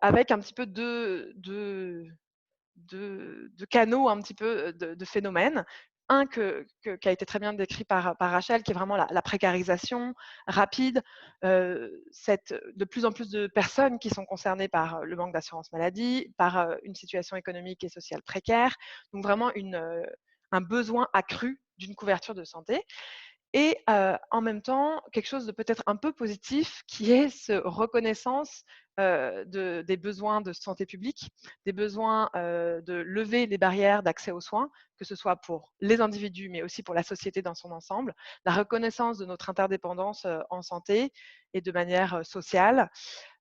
avec un petit peu de canaux, un petit peu de phénomènes. Un qui a été très bien décrit par Rachel, qui est vraiment la précarisation rapide, de plus en plus de personnes qui sont concernées par le manque d'assurance maladie, par une situation économique et sociale précaire, donc vraiment un besoin accru d'une couverture de santé. Et en même temps, quelque chose de peut-être un peu positif, qui est cette reconnaissance des besoins de santé publique, des besoins de lever les barrières d'accès aux soins, que ce soit pour les individus, mais aussi pour la société dans son ensemble, la reconnaissance de notre interdépendance en santé et de manière sociale,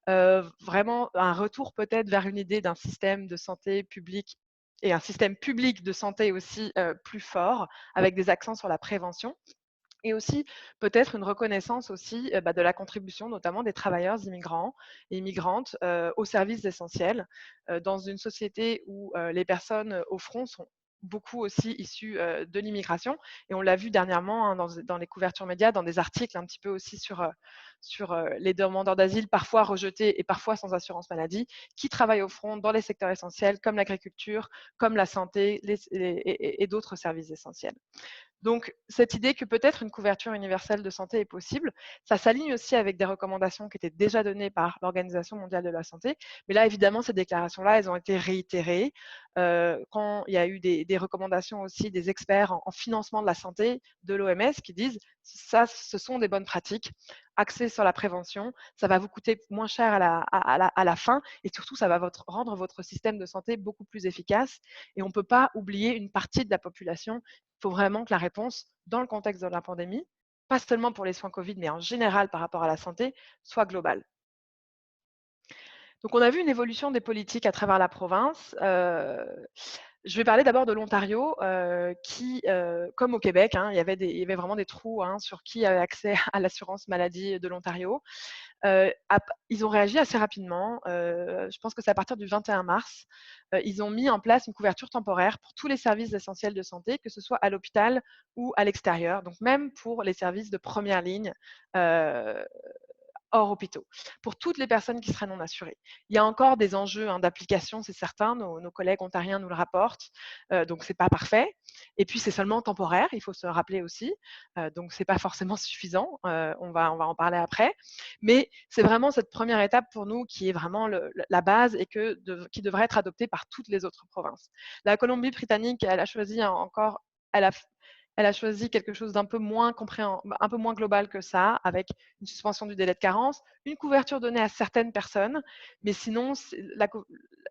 vraiment un retour peut-être vers une idée d'un système de santé publique et un système public de santé aussi plus fort, avec des accents sur la prévention. Et aussi, peut-être une reconnaissance aussi de la contribution notamment des travailleurs immigrants et immigrantes aux services essentiels dans une société où les personnes au front sont beaucoup aussi issues de l'immigration. Et on l'a vu dernièrement dans les couvertures médias, dans des articles un petit peu aussi sur les demandeurs d'asile, parfois rejetés et parfois sans assurance maladie, qui travaillent au front dans les secteurs essentiels comme l'agriculture, comme la santé et d'autres services essentiels. Donc, cette idée que peut-être une couverture universelle de santé est possible, ça s'aligne aussi avec des recommandations qui étaient déjà données par l'Organisation mondiale de la santé. Mais là, évidemment, ces déclarations-là, elles ont été réitérées quand il y a eu des recommandations aussi des experts en financement de la santé de l'OMS qui disent ça, ce sont des bonnes pratiques axées sur la prévention, ça va vous coûter moins cher à la fin et surtout, ça va rendre votre système de santé beaucoup plus efficace. Et on ne peut pas oublier une partie de la population. Il faut vraiment que la réponse, dans le contexte de la pandémie, pas seulement pour les soins Covid, mais en général par rapport à la santé, soit globale. Donc, on a vu une évolution des politiques à travers la province. Je vais parler d'abord de l'Ontario, qui, comme au Québec, il y avait vraiment des trous sur qui avait accès à l'assurance maladie de l'Ontario. Ils ont réagi assez rapidement. Je pense que c'est à partir du 21 mars. Ils ont mis en place une couverture temporaire pour tous les services essentiels de santé, que ce soit à l'hôpital ou à l'extérieur, donc même pour les services de première ligne hors hôpitaux, pour toutes les personnes qui seraient non assurées. Il y a encore des enjeux d'application, c'est certain, nos collègues ontariens nous le rapportent, donc c'est pas parfait. Et puis c'est seulement temporaire, il faut se rappeler aussi, donc c'est pas forcément suffisant, on va en parler après. Mais c'est vraiment cette première étape pour nous qui est vraiment la base et qui devrait être adoptée par toutes les autres provinces. La Colombie-Britannique, elle a choisi encore, elle a choisi quelque chose d'un peu moins un peu moins global que ça, avec une suspension du délai de carence, une couverture donnée à certaines personnes, mais sinon,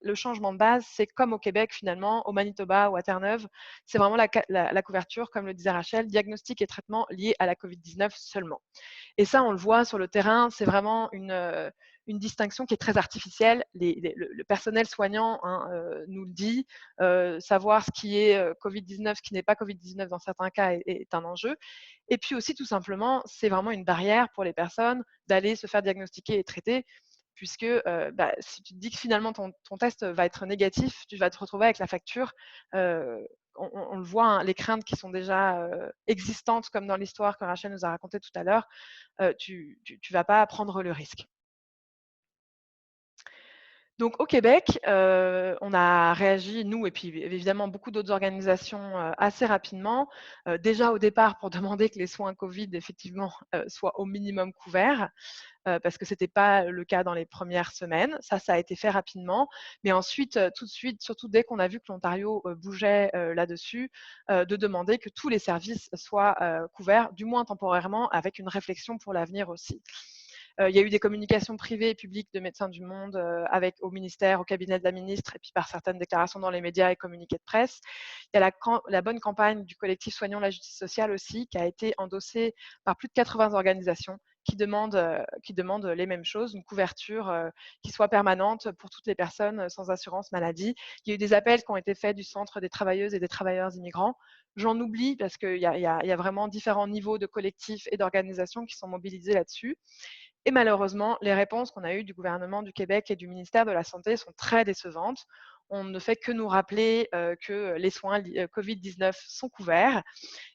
le changement de base, c'est comme au Québec finalement, au Manitoba ou à Terre-Neuve, c'est vraiment la couverture, comme le disait Rachel, diagnostic et traitement liés à la COVID-19 seulement. Et ça, on le voit sur le terrain, c'est vraiment une distinction qui est très artificielle. Le personnel soignant nous le dit, savoir ce qui est Covid-19, ce qui n'est pas Covid-19 dans certains cas est un enjeu. Et puis aussi, tout simplement, c'est vraiment une barrière pour les personnes d'aller se faire diagnostiquer et traiter, puisque si tu te dis que finalement ton test va être négatif, tu vas te retrouver avec la facture. On le voit, hein, les craintes qui sont déjà existantes, comme dans l'histoire que Rachel nous a racontée tout à l'heure, tu ne vas pas prendre le risque. Donc au Québec, on a réagi, nous et puis évidemment beaucoup d'autres organisations assez rapidement. Déjà au départ pour demander que les soins Covid effectivement soient au minimum couverts, parce que ce n'était pas le cas dans les premières semaines. Ça a été fait rapidement. Mais ensuite, tout de suite, surtout dès qu'on a vu que l'Ontario bougeait là-dessus, de demander que tous les services soient couverts, du moins temporairement, avec une réflexion pour l'avenir aussi. Il y a eu des communications privées et publiques de Médecins du Monde au ministère, au cabinet de la ministre, et puis par certaines déclarations dans les médias et communiqués de presse. Il y a la bonne campagne du collectif Soignons la justice sociale aussi, qui a été endossée par plus de 80 organisations qui demandent les mêmes choses, une couverture qui soit permanente pour toutes les personnes sans assurance maladie. Il y a eu des appels qui ont été faits du Centre des travailleuses et des travailleurs immigrants. J'en oublie parce qu'il y a vraiment différents niveaux de collectifs et d'organisations qui sont mobilisés là-dessus. Et malheureusement, les réponses qu'on a eues du gouvernement du Québec et du ministère de la Santé sont très décevantes. On ne fait que nous rappeler que les soins Covid-19 sont couverts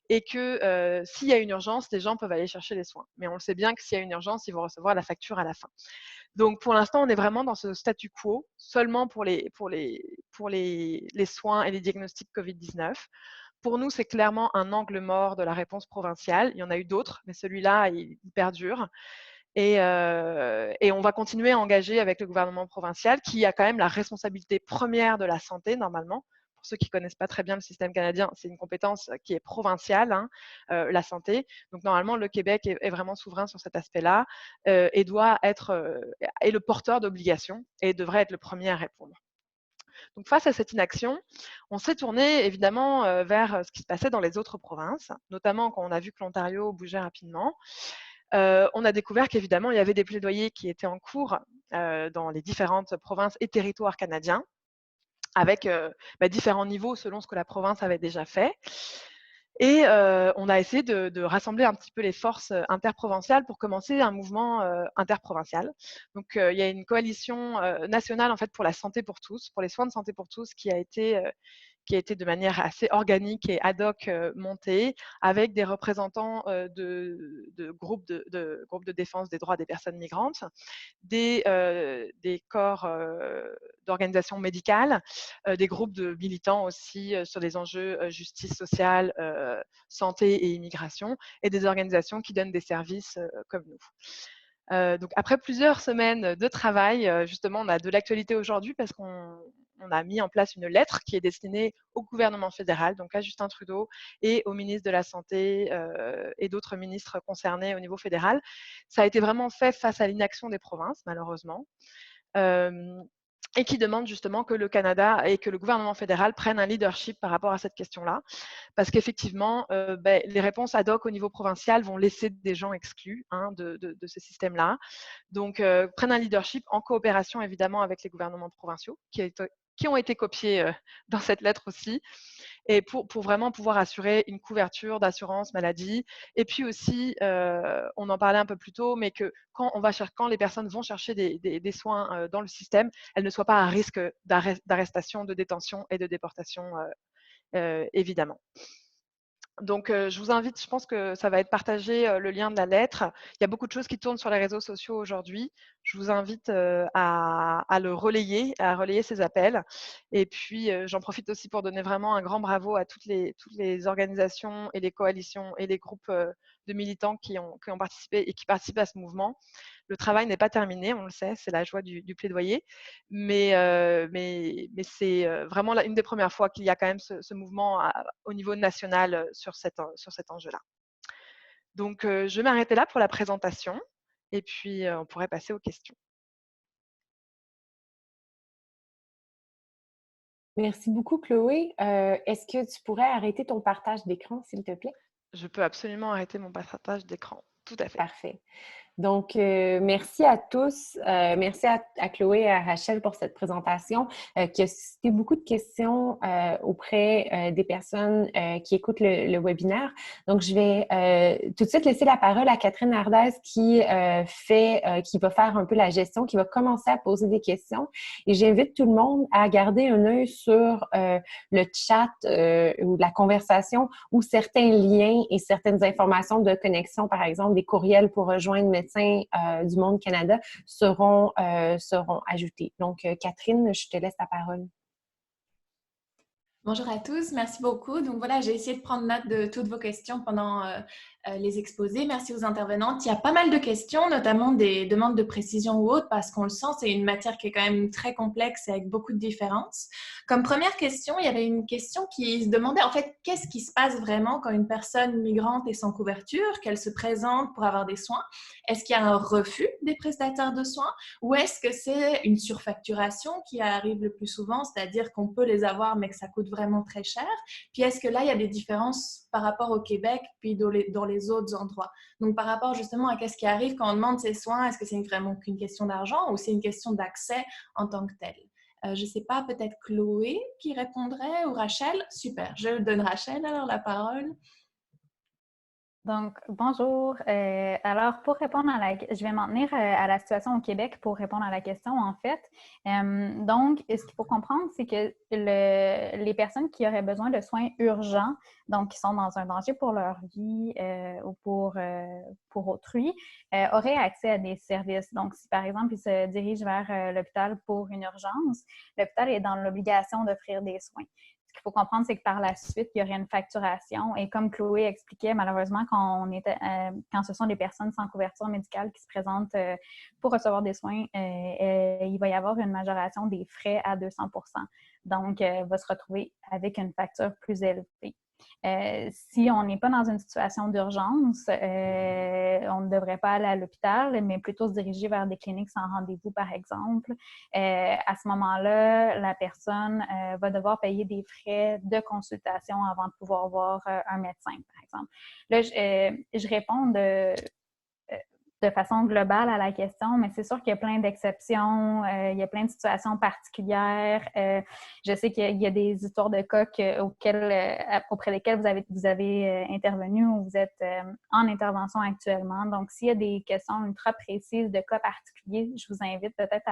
et que s'il y a une urgence, les gens peuvent aller chercher les soins. Mais on le sait bien que s'il y a une urgence, ils vont recevoir la facture à la fin. Donc pour l'instant, on est vraiment dans ce statu quo, seulement pour les soins et les diagnostics Covid-19. Pour nous, c'est clairement un angle mort de la réponse provinciale. Il y en a eu d'autres, mais celui-là, il perdure. Et on va continuer à engager avec le gouvernement provincial, qui a quand même la responsabilité première de la santé, normalement. Pour ceux qui ne connaissent pas très bien le système canadien, c'est une compétence qui est provinciale, hein, la santé. Donc, normalement, le Québec est vraiment souverain sur cet aspect-là et doit être est le porteur d'obligations et devrait être le premier à répondre. Donc, face à cette inaction, on s'est tourné évidemment vers ce qui se passait dans les autres provinces, notamment quand on a vu que l'Ontario bougeait rapidement. On a découvert qu'évidemment, il y avait des plaidoyers qui étaient en cours dans les différentes provinces et territoires canadiens, avec différents niveaux selon ce que la province avait déjà fait. Et on a essayé de rassembler un petit peu les forces interprovinciales pour commencer un mouvement interprovincial. Donc, il y a une coalition nationale en fait pour la santé pour tous, pour les soins de santé pour tous, qui a été de manière assez organique et ad hoc montée, avec des représentants de groupes de défense des droits des personnes migrantes, des corps d'organisations médicales, des groupes de militants aussi sur des enjeux justice sociale, santé et immigration, et des organisations qui donnent des services comme nous. Donc après plusieurs semaines de travail, justement, on a de l'actualité aujourd'hui parce qu'on a mis en place une lettre qui est destinée au gouvernement fédéral, donc à Justin Trudeau et au ministre de la Santé et d'autres ministres concernés au niveau fédéral. Ça a été vraiment fait face à l'inaction des provinces, malheureusement. Et qui demande justement que le Canada et que le gouvernement fédéral prennent un leadership par rapport à cette question-là. Parce qu'effectivement, les réponses ad hoc au niveau provincial vont laisser des gens exclus de ce système-là. Donc, prennent un leadership en coopération évidemment avec les gouvernements provinciaux qui ont été copiés dans cette lettre aussi, et pour vraiment pouvoir assurer une couverture d'assurance maladie. Et puis aussi, on en parlait un peu plus tôt, mais que quand les personnes vont chercher des soins dans le système, elles ne soient pas à risque d'arrestation, de détention et de déportation, évidemment. Donc, je vous invite, je pense que ça va être partagé, le lien de la lettre. Il y a beaucoup de choses qui tournent sur les réseaux sociaux aujourd'hui. Je vous invite à le relayer, à relayer ces appels. Et puis, j'en profite aussi pour donner vraiment un grand bravo à toutes les organisations et les coalitions et les groupes de militants qui ont participé et qui participent à ce mouvement. Le travail n'est pas terminé, on le sait, c'est la joie du plaidoyer, mais c'est vraiment une des premières fois qu'il y a quand même ce mouvement au niveau national sur cet enjeu-là. Donc, je vais m'arrêter là pour la présentation et puis on pourrait passer aux questions. Merci beaucoup, Chloé. Est-ce que tu pourrais arrêter ton partage d'écran, s'il te plaît? Je peux absolument arrêter mon partage d'écran, tout à fait. Parfait. Donc, merci à tous. Merci à Chloé et à Rachel pour cette présentation qui a suscité beaucoup de questions auprès des personnes qui écoutent le webinaire. Donc, je vais tout de suite laisser la parole à Catherine Ardez qui va faire un peu la gestion, qui va commencer à poser des questions. Et j'invite tout le monde à garder un œil sur le chat ou la conversation où certains liens et certaines informations de connexion, par exemple, des courriels pour rejoindre Médecins du Monde Canada seront ajoutés. Donc, Catherine, je te laisse la parole. Bonjour à tous, merci beaucoup. Donc voilà, j'ai essayé de prendre note de toutes vos questions pendant les exposés. Merci aux intervenantes. Il y a pas mal de questions, notamment des demandes de précision ou autres, parce qu'on le sent, c'est une matière qui est quand même très complexe et avec beaucoup de différences. Comme première question, il y avait une question qui se demandait en fait qu'est-ce qui se passe vraiment quand une personne migrante est sans couverture, qu'elle se présente pour avoir des soins. Est-ce qu'il y a un refus des prestataires de soins ou est-ce que c'est une surfacturation qui arrive le plus souvent, c'est-à-dire qu'on peut les avoir mais que ça coûte vraiment très cher? Puis est-ce que là, il y a des différences par rapport au Québec puis dans les autres endroits? Donc, par rapport justement à qu'est-ce qui arrive quand on demande ces soins, est-ce que c'est vraiment qu'une question d'argent ou c'est une question d'accès en tant que tel? Je ne sais pas, peut-être Chloé qui répondrait ou Rachel? Super, je donne Rachel alors la parole. Donc, bonjour. Alors, pour répondre je vais m'en tenir à la situation au Québec pour répondre à la question, en fait. Donc, ce qu'il faut comprendre, c'est que les personnes qui auraient besoin de soins urgents, donc qui sont dans un danger pour leur vie ou pour autrui, auraient accès à des services. Donc, si par exemple, ils se dirigent vers l'hôpital pour une urgence, l'hôpital est dans l'obligation d'offrir des soins. Ce qu'il faut comprendre, c'est que par la suite, il y aurait une facturation. Et comme Chloé expliquait, malheureusement, quand ce sont des personnes sans couverture médicale qui se présentent pour recevoir des soins, il va y avoir une majoration des frais à 200 %. Donc, elle va se retrouver avec une facture plus élevée. Si on n'est pas dans une situation d'urgence, on ne devrait pas aller à l'hôpital, mais plutôt se diriger vers des cliniques sans rendez-vous, par exemple. À ce moment-là, la personne va devoir payer des frais de consultation avant de pouvoir voir un médecin, par exemple. Là, je réponds de façon globale à la question, mais c'est sûr qu'il y a plein d'exceptions, il y a plein de situations particulières. Je sais qu'il y a des histoires de cas auprès desquelles vous avez intervenu ou vous êtes en intervention actuellement. Donc, s'il y a des questions ultra précises de cas particuliers, je vous invite peut-être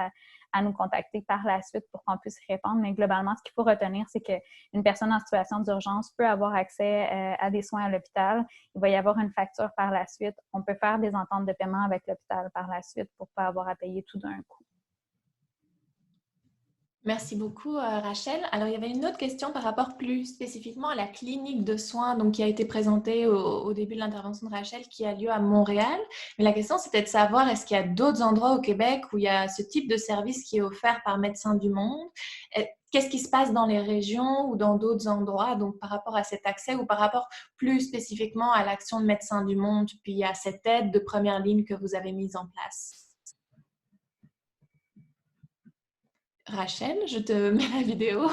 à nous contacter par la suite pour qu'on puisse y répondre. Mais globalement, ce qu'il faut retenir, c'est qu'une personne en situation d'urgence peut avoir accès à des soins à l'hôpital. Il va y avoir une facture par la suite. On peut faire des ententes de paiement avec l'hôpital par la suite pour ne pas avoir à payer tout d'un coup. Merci beaucoup, Rachel. Alors, il y avait une autre question par rapport plus spécifiquement à la clinique de soins donc, qui a été présentée au début de l'intervention de Rachel, qui a lieu à Montréal. Mais la question, c'était de savoir, est-ce qu'il y a d'autres endroits au Québec où il y a ce type de service qui est offert par Médecins du Monde? Qu'est-ce qui se passe dans les régions ou dans d'autres endroits, donc par rapport à cet accès ou par rapport plus spécifiquement à l'action de Médecins du Monde, puis à cette aide de première ligne que vous avez mise en place? Rachel, je te mets la vidéo.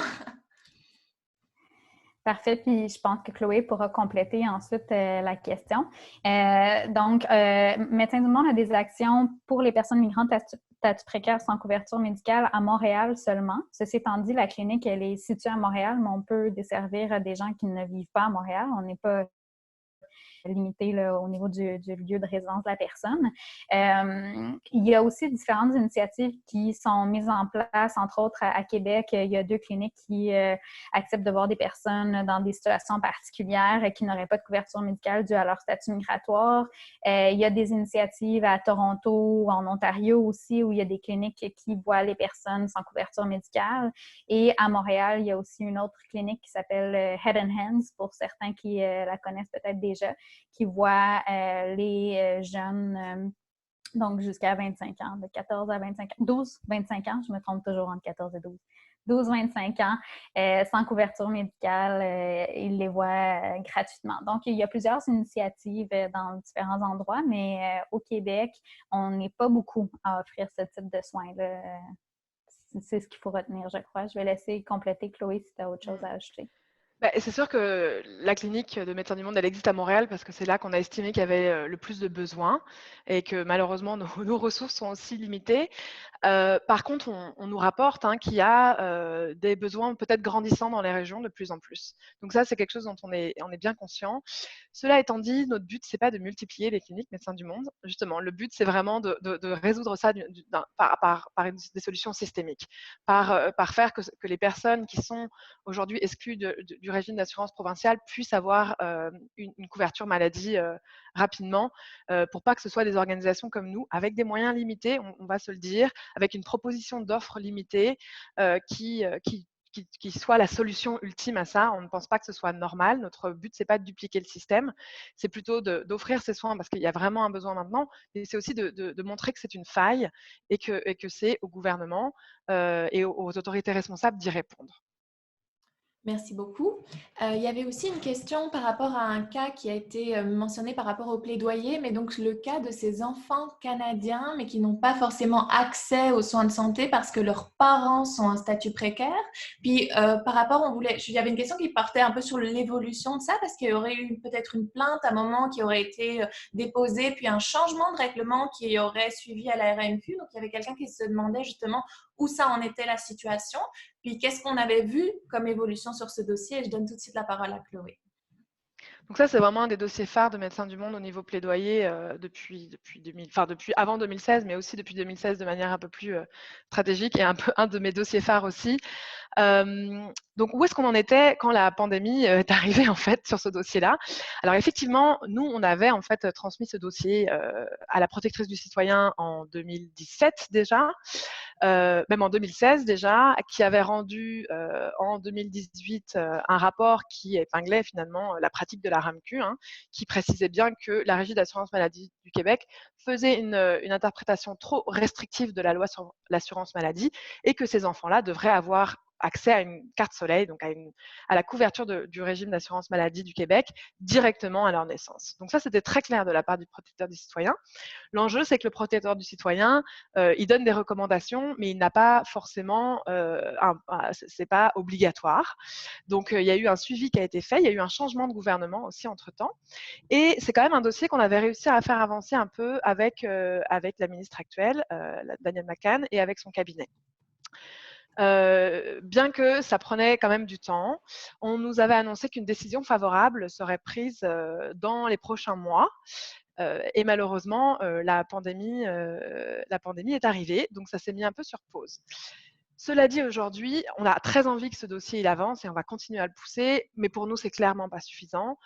Parfait, puis je pense que Chloé pourra compléter ensuite la question. Donc, Médecins du Monde a des actions pour les personnes migrantes à statut précaire sans couverture médicale à Montréal seulement. Ceci étant dit, la clinique, elle est située à Montréal, mais on peut desservir des gens qui ne vivent pas à Montréal. On n'est pas limité là, au niveau du lieu de résidence de la personne. Il y a aussi différentes initiatives qui sont mises en place, entre autres à Québec. Il y a 2 cliniques qui acceptent de voir des personnes dans des situations particulières qui n'auraient pas de couverture médicale due à leur statut migratoire. Il y a des initiatives à Toronto, en Ontario aussi, où il y a des cliniques qui voient les personnes sans couverture médicale. Et à Montréal, il y a aussi une autre clinique qui s'appelle Head and Hands, pour certains qui la connaissent peut-être déjà, qui voit les jeunes, donc jusqu'à 25 ans, de 14 à 25 ans, 12, 25 ans, je me trompe toujours entre 14 et 12. 12-25 ans, sans couverture médicale, ils les voient gratuitement. Donc, il y a plusieurs initiatives dans différents endroits, mais au Québec, on n'est pas beaucoup à offrir ce type de soins-là. C'est ce qu'il faut retenir, je crois. Je vais laisser compléter Chloé si tu as autre chose à ajouter. C'est sûr que la clinique de Médecins du Monde, elle existe à Montréal parce que c'est là qu'on a estimé qu'il y avait le plus de besoins et que malheureusement, nos ressources sont aussi limitées. Par contre, on nous rapporte qu'il y a des besoins peut-être grandissants dans les régions de plus en plus. Donc ça, c'est quelque chose dont on est bien conscient. Cela étant dit, notre but, c'est pas de multiplier les cliniques Médecins du Monde. Justement, le but, c'est vraiment de résoudre ça par des solutions systémiques, par faire que les personnes qui sont aujourd'hui exclues du régime d'assurance provinciale puissent avoir une couverture maladie rapidement, pour pas que ce soit des organisations comme nous, avec des moyens limités, on va se le dire, avec une proposition d'offres limitée qui soit la solution ultime à ça. On ne pense pas que ce soit normal. Notre but, c'est pas de dupliquer le système, c'est plutôt d'offrir ces soins parce qu'il y a vraiment un besoin maintenant, mais c'est aussi de montrer que c'est une faille et que c'est au gouvernement et aux autorités responsables d'y répondre. Merci beaucoup. Il y avait aussi une question par rapport à un cas qui a été mentionné par rapport au plaidoyer, mais donc le cas de ces enfants canadiens, mais qui n'ont pas forcément accès aux soins de santé parce que leurs parents sont en statut précaire. Puis par rapport, il y avait une question qui portait un peu sur l'évolution de ça, parce qu'il y aurait eu peut-être une plainte à un moment qui aurait été déposée, puis un changement de règlement qui aurait suivi à la RAMQ. Donc il y avait quelqu'un qui se demandait justement où ça en était la situation. Puis, qu'est-ce qu'on avait vu comme évolution sur ce dossier? Et je donne tout de suite la parole à Chloé. Donc ça, c'est vraiment un des dossiers phares de Médecins du Monde au niveau plaidoyer depuis avant 2016, mais aussi depuis 2016 de manière un peu plus stratégique et un de mes dossiers phares aussi. Donc, où est-ce qu'on en était quand la pandémie est arrivée en fait sur ce dossier-là? Alors effectivement, nous, on avait en fait transmis ce dossier à la protectrice du citoyen en 2017 déjà, même en 2016 déjà, qui avait rendu en 2018 un rapport qui épinglait finalement la pratique de la RAMQ, qui précisait bien que la Régie d'assurance maladie du Québec faisait une interprétation trop restrictive de la loi sur l'assurance maladie et que ces enfants-là devraient avoir accès à une carte soleil, donc à la couverture du régime d'assurance maladie du Québec directement à leur naissance. Donc ça, c'était très clair de la part du protecteur du citoyen. L'enjeu, c'est que le protecteur du citoyen, il donne des recommandations, mais il n'a pas forcément, c'est pas obligatoire. Donc il y a eu un suivi qui a été fait, il y a eu un changement de gouvernement aussi entre-temps, et c'est quand même un dossier qu'on avait réussi à faire avancer un peu avec la ministre actuelle, Danielle McCann, et avec son cabinet. Bien que ça prenait quand même du temps, on nous avait annoncé qu'une décision favorable serait prise dans les prochains mois. Et malheureusement, la pandémie est arrivée, donc ça s'est mis un peu sur pause. Cela dit, aujourd'hui, on a très envie que ce dossier il avance et on va continuer à le pousser, mais pour nous, c'est clairement pas suffisant.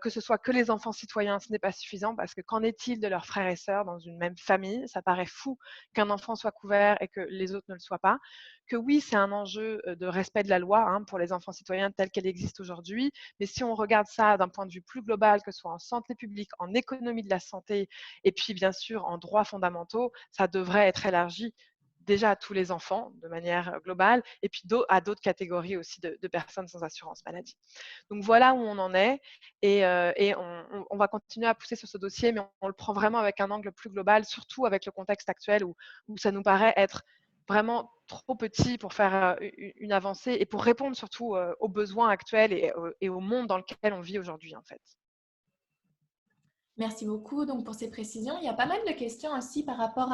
Que ce soit que les enfants citoyens, ce n'est pas suffisant parce que qu'en est-il de leurs frères et sœurs dans une même famille? Ça paraît fou qu'un enfant soit couvert et que les autres ne le soient pas. Que oui, c'est un enjeu de respect de la loi pour les enfants citoyens telle qu'elle existe aujourd'hui, mais si on regarde ça d'un point de vue plus global, que ce soit en santé publique, en économie de la santé et puis bien sûr en droits fondamentaux, ça devrait être élargi déjà à tous les enfants de manière globale et puis à d'autres catégories aussi de personnes sans assurance maladie. Donc voilà où on en est et on va continuer à pousser sur ce dossier, mais on le prend vraiment avec un angle plus global, surtout avec le contexte actuel où ça nous paraît être vraiment trop petit pour faire une avancée et pour répondre surtout aux besoins actuels et au monde dans lequel on vit aujourd'hui en fait. Merci beaucoup donc pour ces précisions. Il y a pas mal de questions aussi par rapport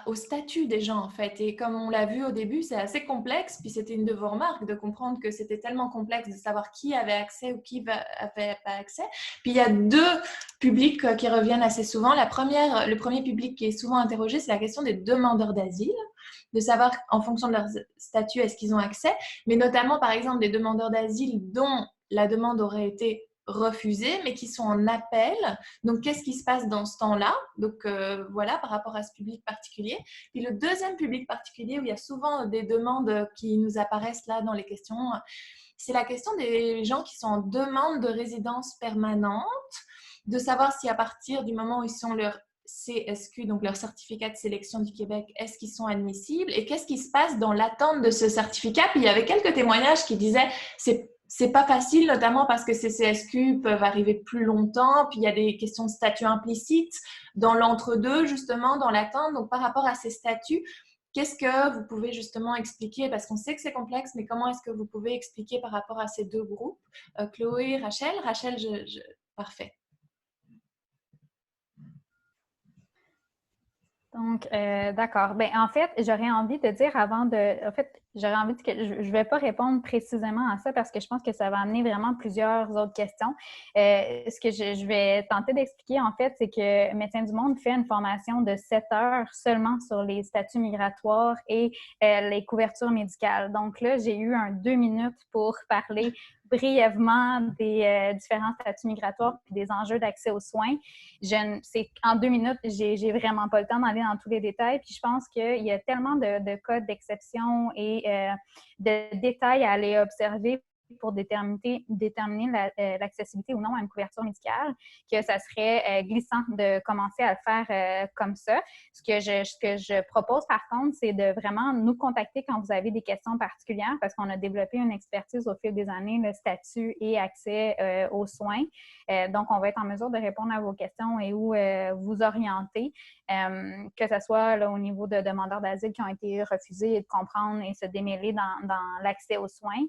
au statut des gens en fait. Et comme on l'a vu au début, c'est assez complexe. Puis c'était une de vos remarques de comprendre que c'était tellement complexe de savoir qui avait accès ou qui avait pas accès. Puis il y a deux publics qui reviennent assez souvent. Le premier public qui est souvent interrogé, c'est la question des demandeurs d'asile, de savoir en fonction de leur statut est-ce qu'ils ont accès, mais notamment par exemple des demandeurs d'asile dont la demande aurait été refusée, mais qui sont en appel. Donc, qu'est-ce qui se passe dans ce temps-là? Donc, voilà, par rapport à ce public particulier. Puis, le deuxième public particulier où il y a souvent des demandes qui nous apparaissent là dans les questions, c'est la question des gens qui sont en demande de résidence permanente, de savoir si à partir du moment où ils sont leur CSQ, donc leur certificat de sélection du Québec, est-ce qu'ils sont admissibles et qu'est-ce qui se passe dans l'attente de ce certificat? Puis il y avait quelques témoignages qui disaient c'est pas facile, notamment parce que ces CSQ peuvent arriver plus longtemps, puis il y a des questions de statut implicite dans l'entre-deux, justement, dans l'attente. Donc, par rapport à ces statuts, qu'est-ce que vous pouvez justement expliquer? Parce qu'on sait que c'est complexe, mais comment est-ce que vous pouvez expliquer par rapport à ces deux groupes? Chloé, Rachel? Rachel, parfait. Donc, d'accord. Ben, en fait, j'aurais envie de dire avant de... En fait, j'aurais envie de... Je ne vais pas répondre précisément à ça parce que je pense que ça va amener vraiment plusieurs autres questions. Ce que je vais tenter d'expliquer, en fait, c'est que Médecins du Monde fait une formation de 7 heures seulement sur les statuts migratoires et les couvertures médicales. Donc là, j'ai eu 2 minutes pour parler brièvement des différents statuts migratoires et des enjeux d'accès aux soins. En 2 minutes, j'ai vraiment pas le temps d'aller dans tous les détails. Puis je pense qu'il y a tellement de codes d'exception et de détails à aller observer pour déterminer l'accessibilité ou non à une couverture médicale, que ça serait glissant de commencer à le faire comme ça. Ce que je propose, par contre, c'est de vraiment nous contacter quand vous avez des questions particulières, parce qu'on a développé une expertise au fil des années, le statut et accès aux soins. Donc, on va être en mesure de répondre à vos questions et où vous orienter, que ce soit là, au niveau de demandeurs d'asile qui ont été refusés et de comprendre et se démêler dans l'accès aux soins,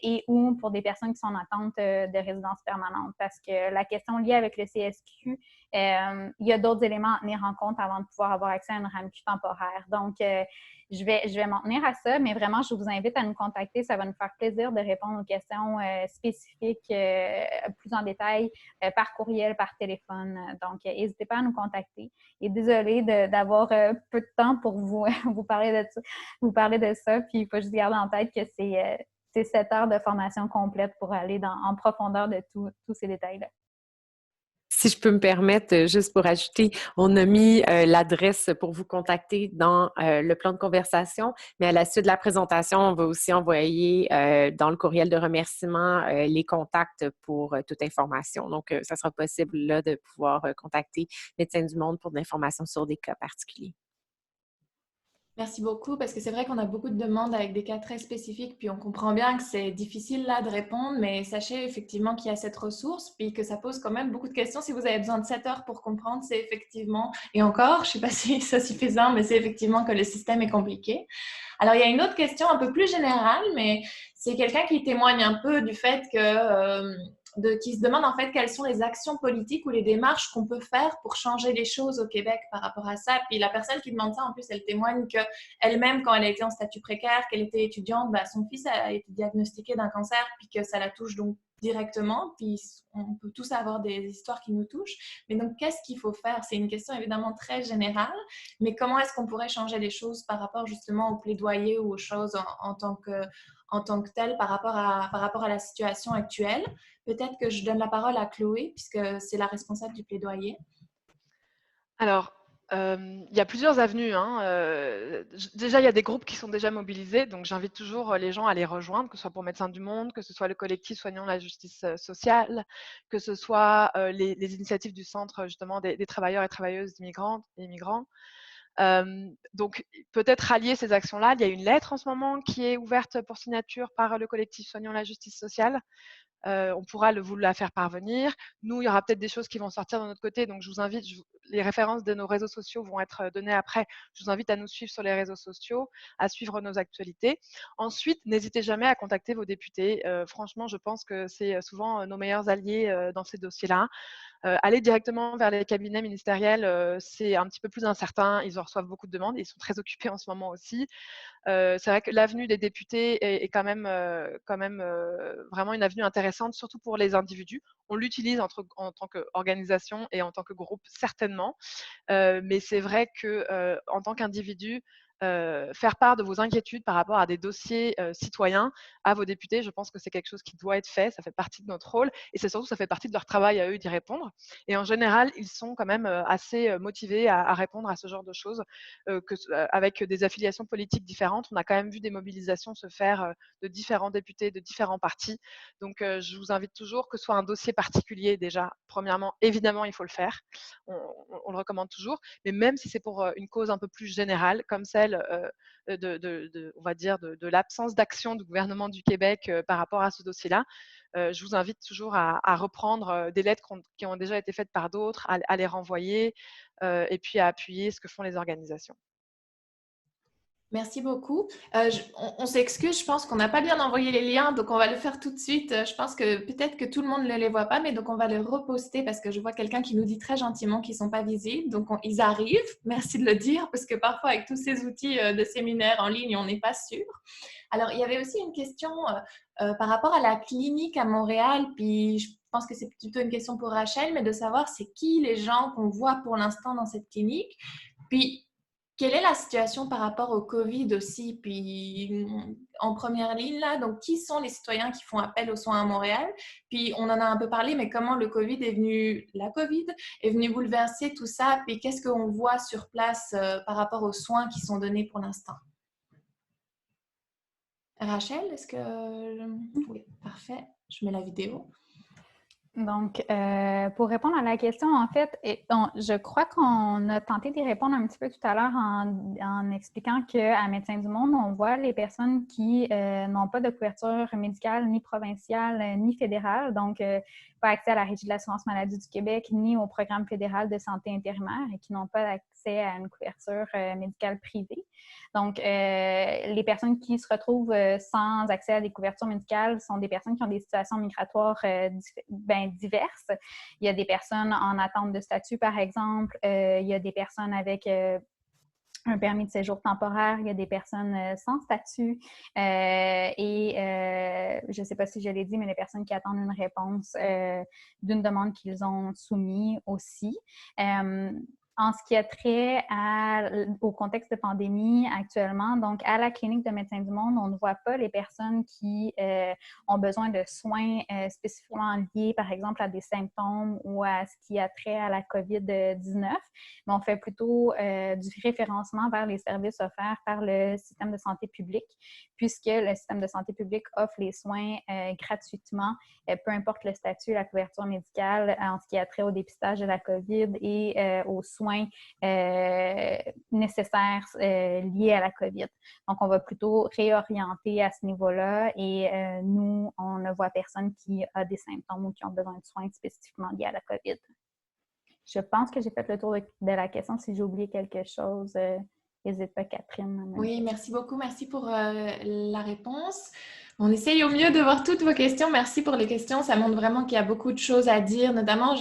et ou pour des personnes qui sont en attente de résidence permanente. Parce que la question liée avec le CSQ, il y a d'autres éléments à tenir en compte avant de pouvoir avoir accès à une RAMQ temporaire. Donc, je vais m'en tenir à ça, mais vraiment, je vous invite à nous contacter. Ça va nous faire plaisir de répondre aux questions spécifiques plus en détail par courriel, par téléphone. Donc, n'hésitez pas à nous contacter. Et désolée d'avoir peu de temps pour vous parler de ça. Puis, il faut juste garder en tête que c'est 7 heures de formation complète pour aller en profondeur de tous ces détails-là. Si je peux me permettre, juste pour ajouter, on a mis l'adresse pour vous contacter dans le plan de conversation, mais à la suite de la présentation, on va aussi envoyer dans le courriel de remerciement les contacts pour toute information. Donc, ça sera possible là de pouvoir contacter Médecins du Monde pour de l'information sur des cas particuliers. Merci beaucoup, parce que c'est vrai qu'on a beaucoup de demandes avec des cas très spécifiques, puis on comprend bien que c'est difficile là de répondre, mais sachez effectivement qu'il y a cette ressource, puis que ça pose quand même beaucoup de questions. Si vous avez besoin de 7 heures pour comprendre, c'est effectivement, et encore, je ne sais pas si c'est suffisant, mais c'est effectivement que le système est compliqué. Alors, il y a une autre question un peu plus générale, mais c'est quelqu'un qui témoigne un peu du fait que... qui se demande en fait quelles sont les actions politiques ou les démarches qu'on peut faire pour changer les choses au Québec par rapport à ça. Puis la personne qui demande ça, en plus, elle témoigne qu'elle-même, quand elle a été en statut précaire, qu'elle était étudiante, son fils a été diagnostiqué d'un cancer, puis que ça la touche donc directement. Puis on peut tous avoir des histoires qui nous touchent. Mais donc, qu'est-ce qu'il faut faire? C'est une question évidemment très générale, mais comment est-ce qu'on pourrait changer les choses par rapport justement au plaidoyer ou aux choses en tant que tel par rapport à la situation actuelle? Peut-être que je donne la parole à Chloé, puisque c'est la responsable du plaidoyer. Alors, il y a plusieurs avenues. Déjà, il y a des groupes qui sont déjà mobilisés, donc j'invite toujours les gens à les rejoindre, que ce soit pour Médecins du Monde, que ce soit le collectif Soignons la justice sociale, que ce soit les initiatives du Centre justement des travailleurs et travailleuses immigrantes et immigrants. Donc, peut-être rallier ces actions-là. Il y a une lettre en ce moment qui est ouverte pour signature par le collectif Soignons la justice sociale. On pourra vous la faire parvenir. Nous, il y aura peut-être des choses qui vont sortir de notre côté, donc je vous invite, les références de nos réseaux sociaux vont être données après. Je vous invite à nous suivre sur les réseaux sociaux, à suivre nos actualités. Ensuite, n'hésitez jamais à contacter vos députés. Franchement, je pense que c'est souvent nos meilleurs alliés dans ces dossiers-là. Aller directement vers les cabinets ministériels, c'est un petit peu plus incertain. Ils en reçoivent beaucoup de demandes. Ils sont très occupés en ce moment aussi. C'est vrai que l'avenue des députés est quand même, vraiment une avenue intéressante, surtout pour les individus. On l'utilise en tant qu'organisation et en tant que groupe, certainement. Mais c'est vrai que, en tant qu'individu, faire part de vos inquiétudes par rapport à des dossiers, citoyens à vos députés, je pense que c'est quelque chose qui doit être fait. Ça fait partie de notre rôle et c'est surtout ça fait partie de leur travail à eux d'y répondre et en général, ils sont quand même, assez, motivés à répondre à ce genre de choses, avec des affiliations politiques différentes. On a quand même vu des mobilisations se faire, de différents députés, de différents partis. Donc je vous invite toujours, que ce soit un dossier particulier déjà, premièrement, évidemment, il faut le faire. On le recommande toujours, mais même si c'est pour une cause un peu plus générale, comme celle on va dire, de l'absence d'action du gouvernement du Québec par rapport à ce dossier-là, je vous invite toujours à reprendre des lettres qui ont déjà été faites par d'autres, à les renvoyer et puis à appuyer ce que font les organisations. Merci beaucoup. On s'excuse, je pense qu'on n'a pas bien envoyé les liens, donc on va le faire tout de suite. Je pense que peut-être que tout le monde ne les voit pas, mais donc on va les reposter parce que je vois quelqu'un qui nous dit très gentiment qu'ils ne sont pas visibles. Donc ils arrivent, merci de le dire, parce que parfois avec tous ces outils de séminaire en ligne, on n'est pas sûr. Alors il y avait aussi une question par rapport à la clinique à Montréal, puis je pense que c'est plutôt une question pour Rachel, mais de savoir c'est qui les gens qu'on voit pour l'instant dans cette clinique. Puis quelle est la situation par rapport au COVID aussi? Puis, en première ligne, là, donc, qui sont les citoyens qui font appel aux soins à Montréal? Puis, on en a un peu parlé, mais comment la COVID est venue bouleverser tout ça? Puis, qu'est-ce qu'on voit sur place par rapport aux soins qui sont donnés pour l'instant? Rachel, est-ce que... Oui, parfait. Je mets la vidéo. Donc, pour répondre à la question, en fait, je crois qu'on a tenté d'y répondre un petit peu tout à l'heure en expliquant qu'à Médecins du Monde, on voit les personnes qui n'ont pas de couverture médicale ni provinciale ni fédérale, donc pas accès à la Régie de l'assurance maladie du Québec ni au programme fédéral de santé intérimaire et qui n'ont pas accès à une couverture médicale privée. Donc, les personnes qui se retrouvent sans accès à des couvertures médicales sont des personnes qui ont des situations migratoires diverses. Il y a des personnes en attente de statut, par exemple. Il y a des personnes avec un permis de séjour temporaire, il y a des personnes sans statut et je ne sais pas si je l'ai dit, mais les personnes qui attendent une réponse d'une demande qu'ils ont soumise aussi. En ce qui a trait au contexte de pandémie actuellement, donc à la clinique de Médecins du Monde, on ne voit pas les personnes qui ont besoin de soins spécifiquement liés, par exemple, à des symptômes ou à ce qui a trait à la COVID-19, mais on fait plutôt du référencement vers les services offerts par le système de santé publique, puisque le système de santé publique offre les soins gratuitement, peu importe le statut, la couverture médicale, en ce qui a trait au dépistage de la COVID et aux soins nécessaires liés à la COVID. Donc, on va plutôt réorienter à ce niveau-là et nous, on ne voit personne qui a des symptômes ou qui ont besoin de soins spécifiquement liés à la COVID. Je pense que j'ai fait le tour de la question. Si j'ai oublié quelque chose, n'hésite pas, Catherine. Oui, merci beaucoup. Merci pour la réponse. On essaye au mieux de voir toutes vos questions. Merci pour les questions. Ça montre vraiment qu'il y a beaucoup de choses à dire, notamment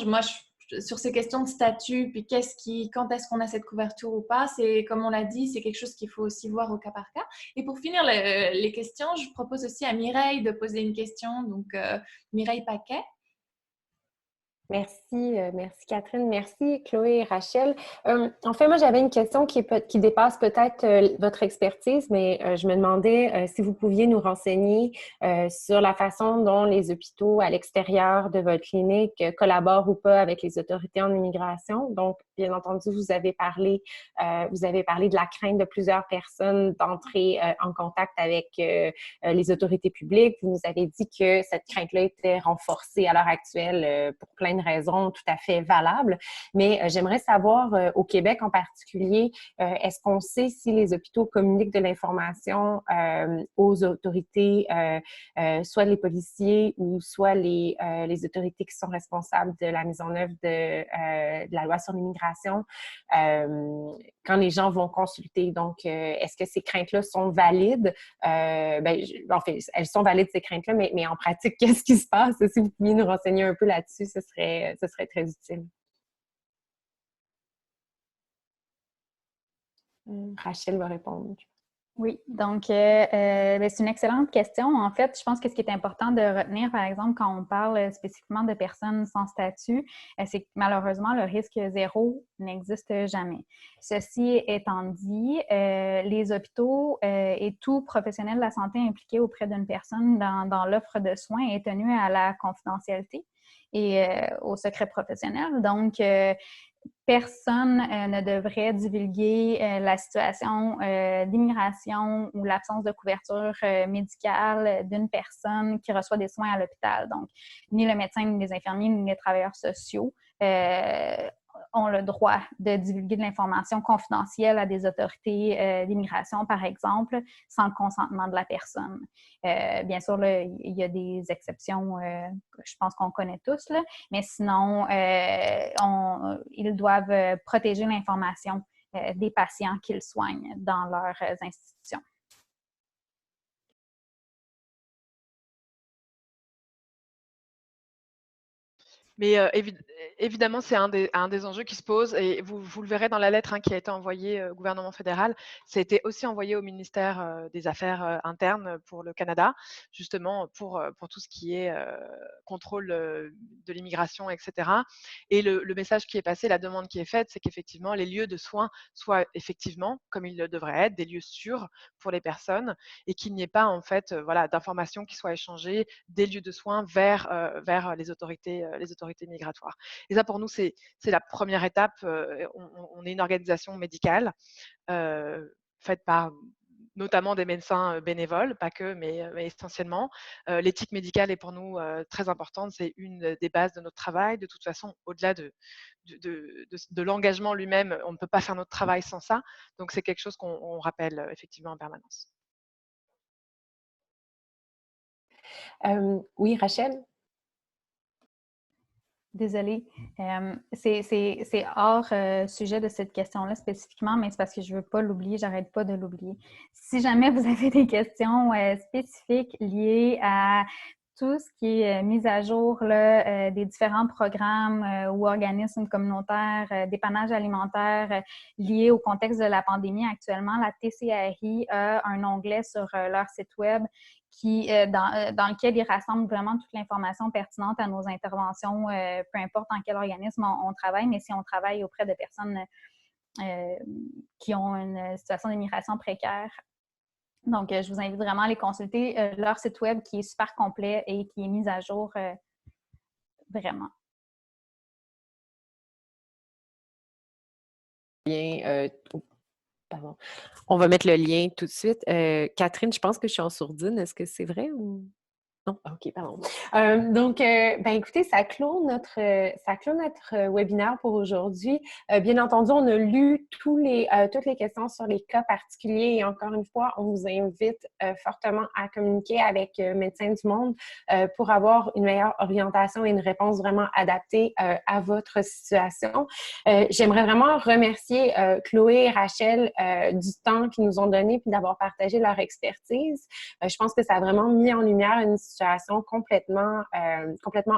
sur ces questions de statut, puis quand est-ce qu'on a cette couverture ou pas. C'est, comme on l'a dit, c'est quelque chose qu'il faut aussi voir au cas par cas. Et pour finir les questions, je propose aussi à Mireille de poser une question. Donc, Mireille Paquet. Merci Catherine, merci Chloé et Rachel. En fait, moi j'avais une question qui dépasse peut-être votre expertise, mais je me demandais si vous pouviez nous renseigner sur la façon dont les hôpitaux à l'extérieur de votre clinique collaborent ou pas avec les autorités en immigration. Donc, bien entendu, vous avez parlé de la crainte de plusieurs personnes d'entrer en contact avec les autorités publiques. Vous nous avez dit que cette crainte-là était renforcée à l'heure actuelle pour plein de raisons tout à fait valables. Mais j'aimerais savoir, au Québec en particulier, est-ce qu'on sait si les hôpitaux communiquent de l'information aux autorités, soit les policiers ou soit les autorités qui sont responsables de la mise en œuvre de la loi sur l'immigration? l'immigration quand les gens vont consulter. Donc, est-ce que ces craintes-là sont valides? En fait, elles sont valides, ces craintes-là, mais en pratique, qu'est-ce qui se passe? Si vous pouviez nous renseigner un peu là-dessus, ce serait très utile. Rachel va répondre. Oui, donc c'est une excellente question. En fait, je pense que ce qui est important de retenir, par exemple, quand on parle spécifiquement de personnes sans statut, c'est que malheureusement, le risque zéro n'existe jamais. Ceci étant dit, les hôpitaux et tout professionnel de la santé impliqué auprès d'une personne dans l'offre de soins est tenu à la confidentialité et au secret professionnel. Donc, personne ne devrait divulguer la situation d'immigration ou l'absence de couverture médicale d'une personne qui reçoit des soins à l'hôpital. Donc, ni le médecin, ni les infirmiers, ni les travailleurs sociaux ont le droit de divulguer de l'information confidentielle à des autorités d'immigration, par exemple, sans le consentement de la personne. Bien sûr, là, il y a des exceptions que je pense qu'on connaît tous, là, mais sinon, ils doivent protéger l'information des patients qu'ils soignent dans leurs institutions. Mais évidemment, c'est un des enjeux qui se pose et vous le verrez dans la lettre qui a été envoyée au gouvernement fédéral. Ça a été aussi envoyé au ministère des Affaires internes pour le Canada, justement pour tout ce qui est contrôle de l'immigration, etc. Et le message qui est passé, la demande qui est faite, c'est qu'effectivement, les lieux de soins soient effectivement, comme ils le devraient être, des lieux sûrs pour les personnes et qu'il n'y ait pas, en fait, d'informations qui soient échangées des lieux de soins vers les autorités migratoires. Et ça, pour nous, c'est la première étape. On est une organisation médicale faite par notamment des médecins bénévoles, pas que, mais essentiellement. L'éthique médicale est pour nous très importante. C'est une des bases de notre travail. De toute façon, au-delà de l'engagement lui-même, on ne peut pas faire notre travail sans ça. Donc, c'est quelque chose qu'on rappelle effectivement en permanence. Oui, Rachel? Désolée. C'est hors sujet de cette question-là spécifiquement, mais c'est parce que je ne veux pas l'oublier, j'arrête pas de l'oublier. Si jamais vous avez des questions spécifiques liées à tout ce qui est mise à jour là, des différents programmes ou organismes communautaires, dépannage alimentaire liés au contexte de la pandémie actuellement, la TCRI a un onglet sur leur site web dans lequel ils rassemblent vraiment toute l'information pertinente à nos interventions, peu importe dans quel organisme on travaille, mais si on travaille auprès de personnes qui ont une situation d'immigration précaire. Donc, je vous invite vraiment à aller consulter leur site web qui est super complet et qui est mis à jour vraiment. Pardon. On va mettre le lien tout de suite. Catherine, je pense que je suis en sourdine. Est-ce que c'est vrai ou... Non? OK, pardon. Écoutez, ça clôt notre webinaire pour aujourd'hui. Bien entendu, on a lu toutes les questions sur les cas particuliers et encore une fois, on vous invite fortement à communiquer avec Médecins du Monde pour avoir une meilleure orientation et une réponse vraiment adaptée à votre situation. J'aimerais vraiment remercier Chloé et Rachel du temps qu'ils nous ont donné puis d'avoir partagé leur expertise. Je pense que ça a vraiment mis en lumière une situation complètement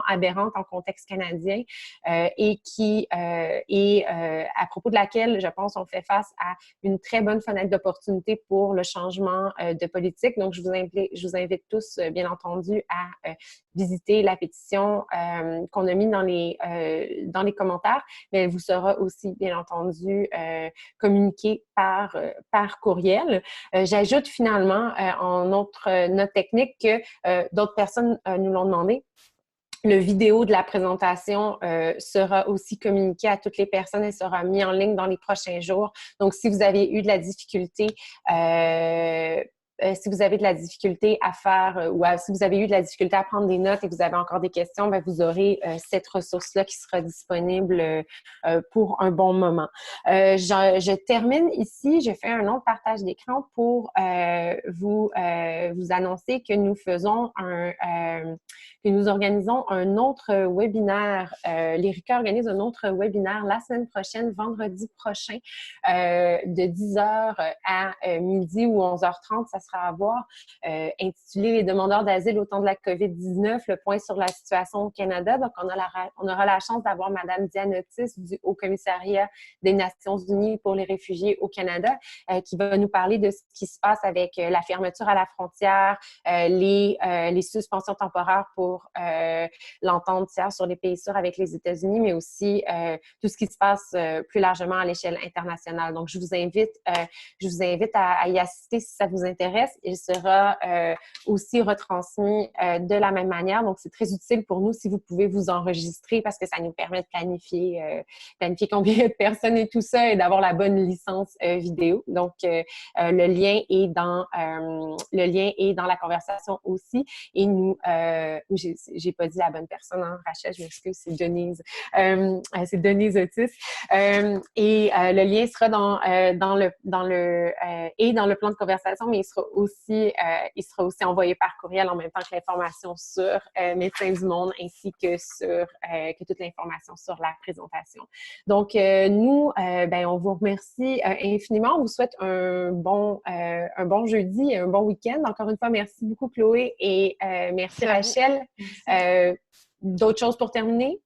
aberrante en contexte canadien et qui est à propos de laquelle, je pense, on fait face à une très bonne fenêtre d'opportunité pour le changement de politique. Donc, je vous invite tous, bien entendu, à visiter la pétition qu'on a mise dans les commentaires, mais elle vous sera aussi, bien entendu, communiquée par courriel. J'ajoute finalement en notre note technique que d'autres personnes nous l'ont demandé. Le vidéo de la présentation sera aussi communiqué à toutes les personnes et sera mis en ligne dans les prochains jours. Donc, si vous avez eu de la difficulté si vous avez de la difficulté à faire ou si vous avez eu de la difficulté à prendre des notes et que vous avez encore des questions, bien, vous aurez cette ressource-là qui sera disponible pour un bon moment. Je termine ici. Je fais un autre partage d'écran pour vous annoncer que nous faisons que nous organisons un autre webinaire. L'ERICA organise un autre webinaire la semaine prochaine, vendredi prochain, de 10h à midi ou 11h30. Ça sera à voir, intitulé « Les demandeurs d'asile au temps de la COVID-19, le point sur la situation au Canada ». Donc, on aura la chance d'avoir Mme Diane Otis du Haut-Commissariat des Nations unies pour les réfugiés au Canada, qui va nous parler de ce qui se passe avec la fermeture à la frontière, les suspensions temporaires pour l'entente tiers sur les pays sûrs avec les États-Unis, mais aussi tout ce qui se passe plus largement à l'échelle internationale. Donc, je vous invite à y assister si ça vous intéresse. Il sera aussi retransmis de la même manière. Donc, c'est très utile pour nous si vous pouvez vous enregistrer parce que ça nous permet de planifier combien de personnes et tout ça et d'avoir la bonne licence vidéo. Donc, le lien est dans la conversation aussi. Et nous, j'ai pas dit la bonne personne, hein, Rachel, je m'excuse, c'est Denise. C'est Denise Otis. Et le lien sera dans le plan de conversation, mais il sera aussi envoyé par courriel en même temps que l'information sur Médecins du Monde ainsi que toute l'information sur la présentation. Donc, nous, on vous remercie infiniment. On vous souhaite un bon jeudi et un bon week-end. Encore une fois, merci beaucoup, Chloé, et merci, Rachel. D'autres choses pour terminer?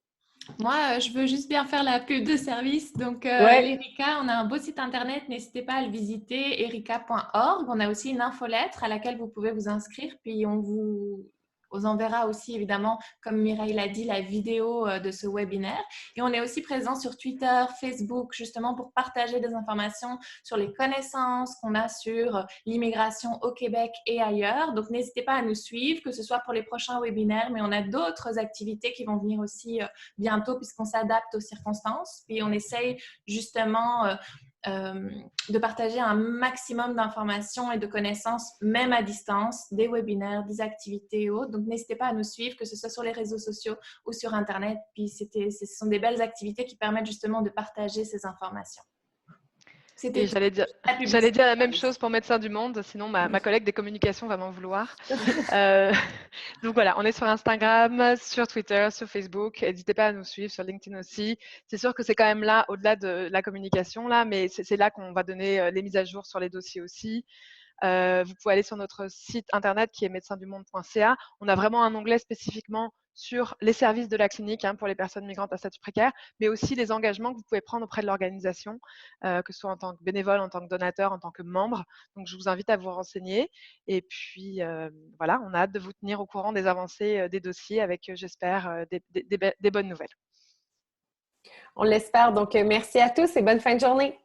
Moi, je veux juste bien faire la pub de service. Donc, l'ERICA, on a un beau site internet. N'hésitez pas à le visiter, erica.org. On a aussi une infolettre à laquelle vous pouvez vous inscrire. Puis, on vous enverra aussi, évidemment, comme Mireille l'a dit, la vidéo de ce webinaire. Et on est aussi présent sur Twitter, Facebook, justement pour partager des informations sur les connaissances qu'on a sur l'immigration au Québec et ailleurs. Donc, n'hésitez pas à nous suivre, que ce soit pour les prochains webinaires, mais on a d'autres activités qui vont venir aussi bientôt puisqu'on s'adapte aux circonstances. Puis, on essaye justement de partager un maximum d'informations et de connaissances, même à distance, des webinaires, des activités et autres. Donc, n'hésitez pas à nous suivre, que ce soit sur les réseaux sociaux ou sur Internet. Puis, ce sont des belles activités qui permettent justement de partager ces informations. Et j'allais dire la même chose pour Médecins du Monde, sinon ma collègue des communications va m'en vouloir. Donc voilà, on est sur Instagram, sur Twitter, sur Facebook. N'hésitez pas à nous suivre sur LinkedIn aussi. C'est sûr que c'est quand même là, au-delà de la communication, là, mais c'est là qu'on va donner les mises à jour sur les dossiers aussi. Vous pouvez aller sur notre site internet qui est médecinsdumonde.ca. On a vraiment un onglet spécifiquement sur les services de la clinique pour les personnes migrantes à statut précaire, mais aussi les engagements que vous pouvez prendre auprès de l'organisation, que ce soit en tant que bénévole, en tant que donateur, en tant que membre. Donc, je vous invite à vous renseigner. Et puis, voilà, on a hâte de vous tenir au courant des avancées des dossiers avec, j'espère, des bonnes nouvelles. On l'espère. Donc, merci à tous et bonne fin de journée.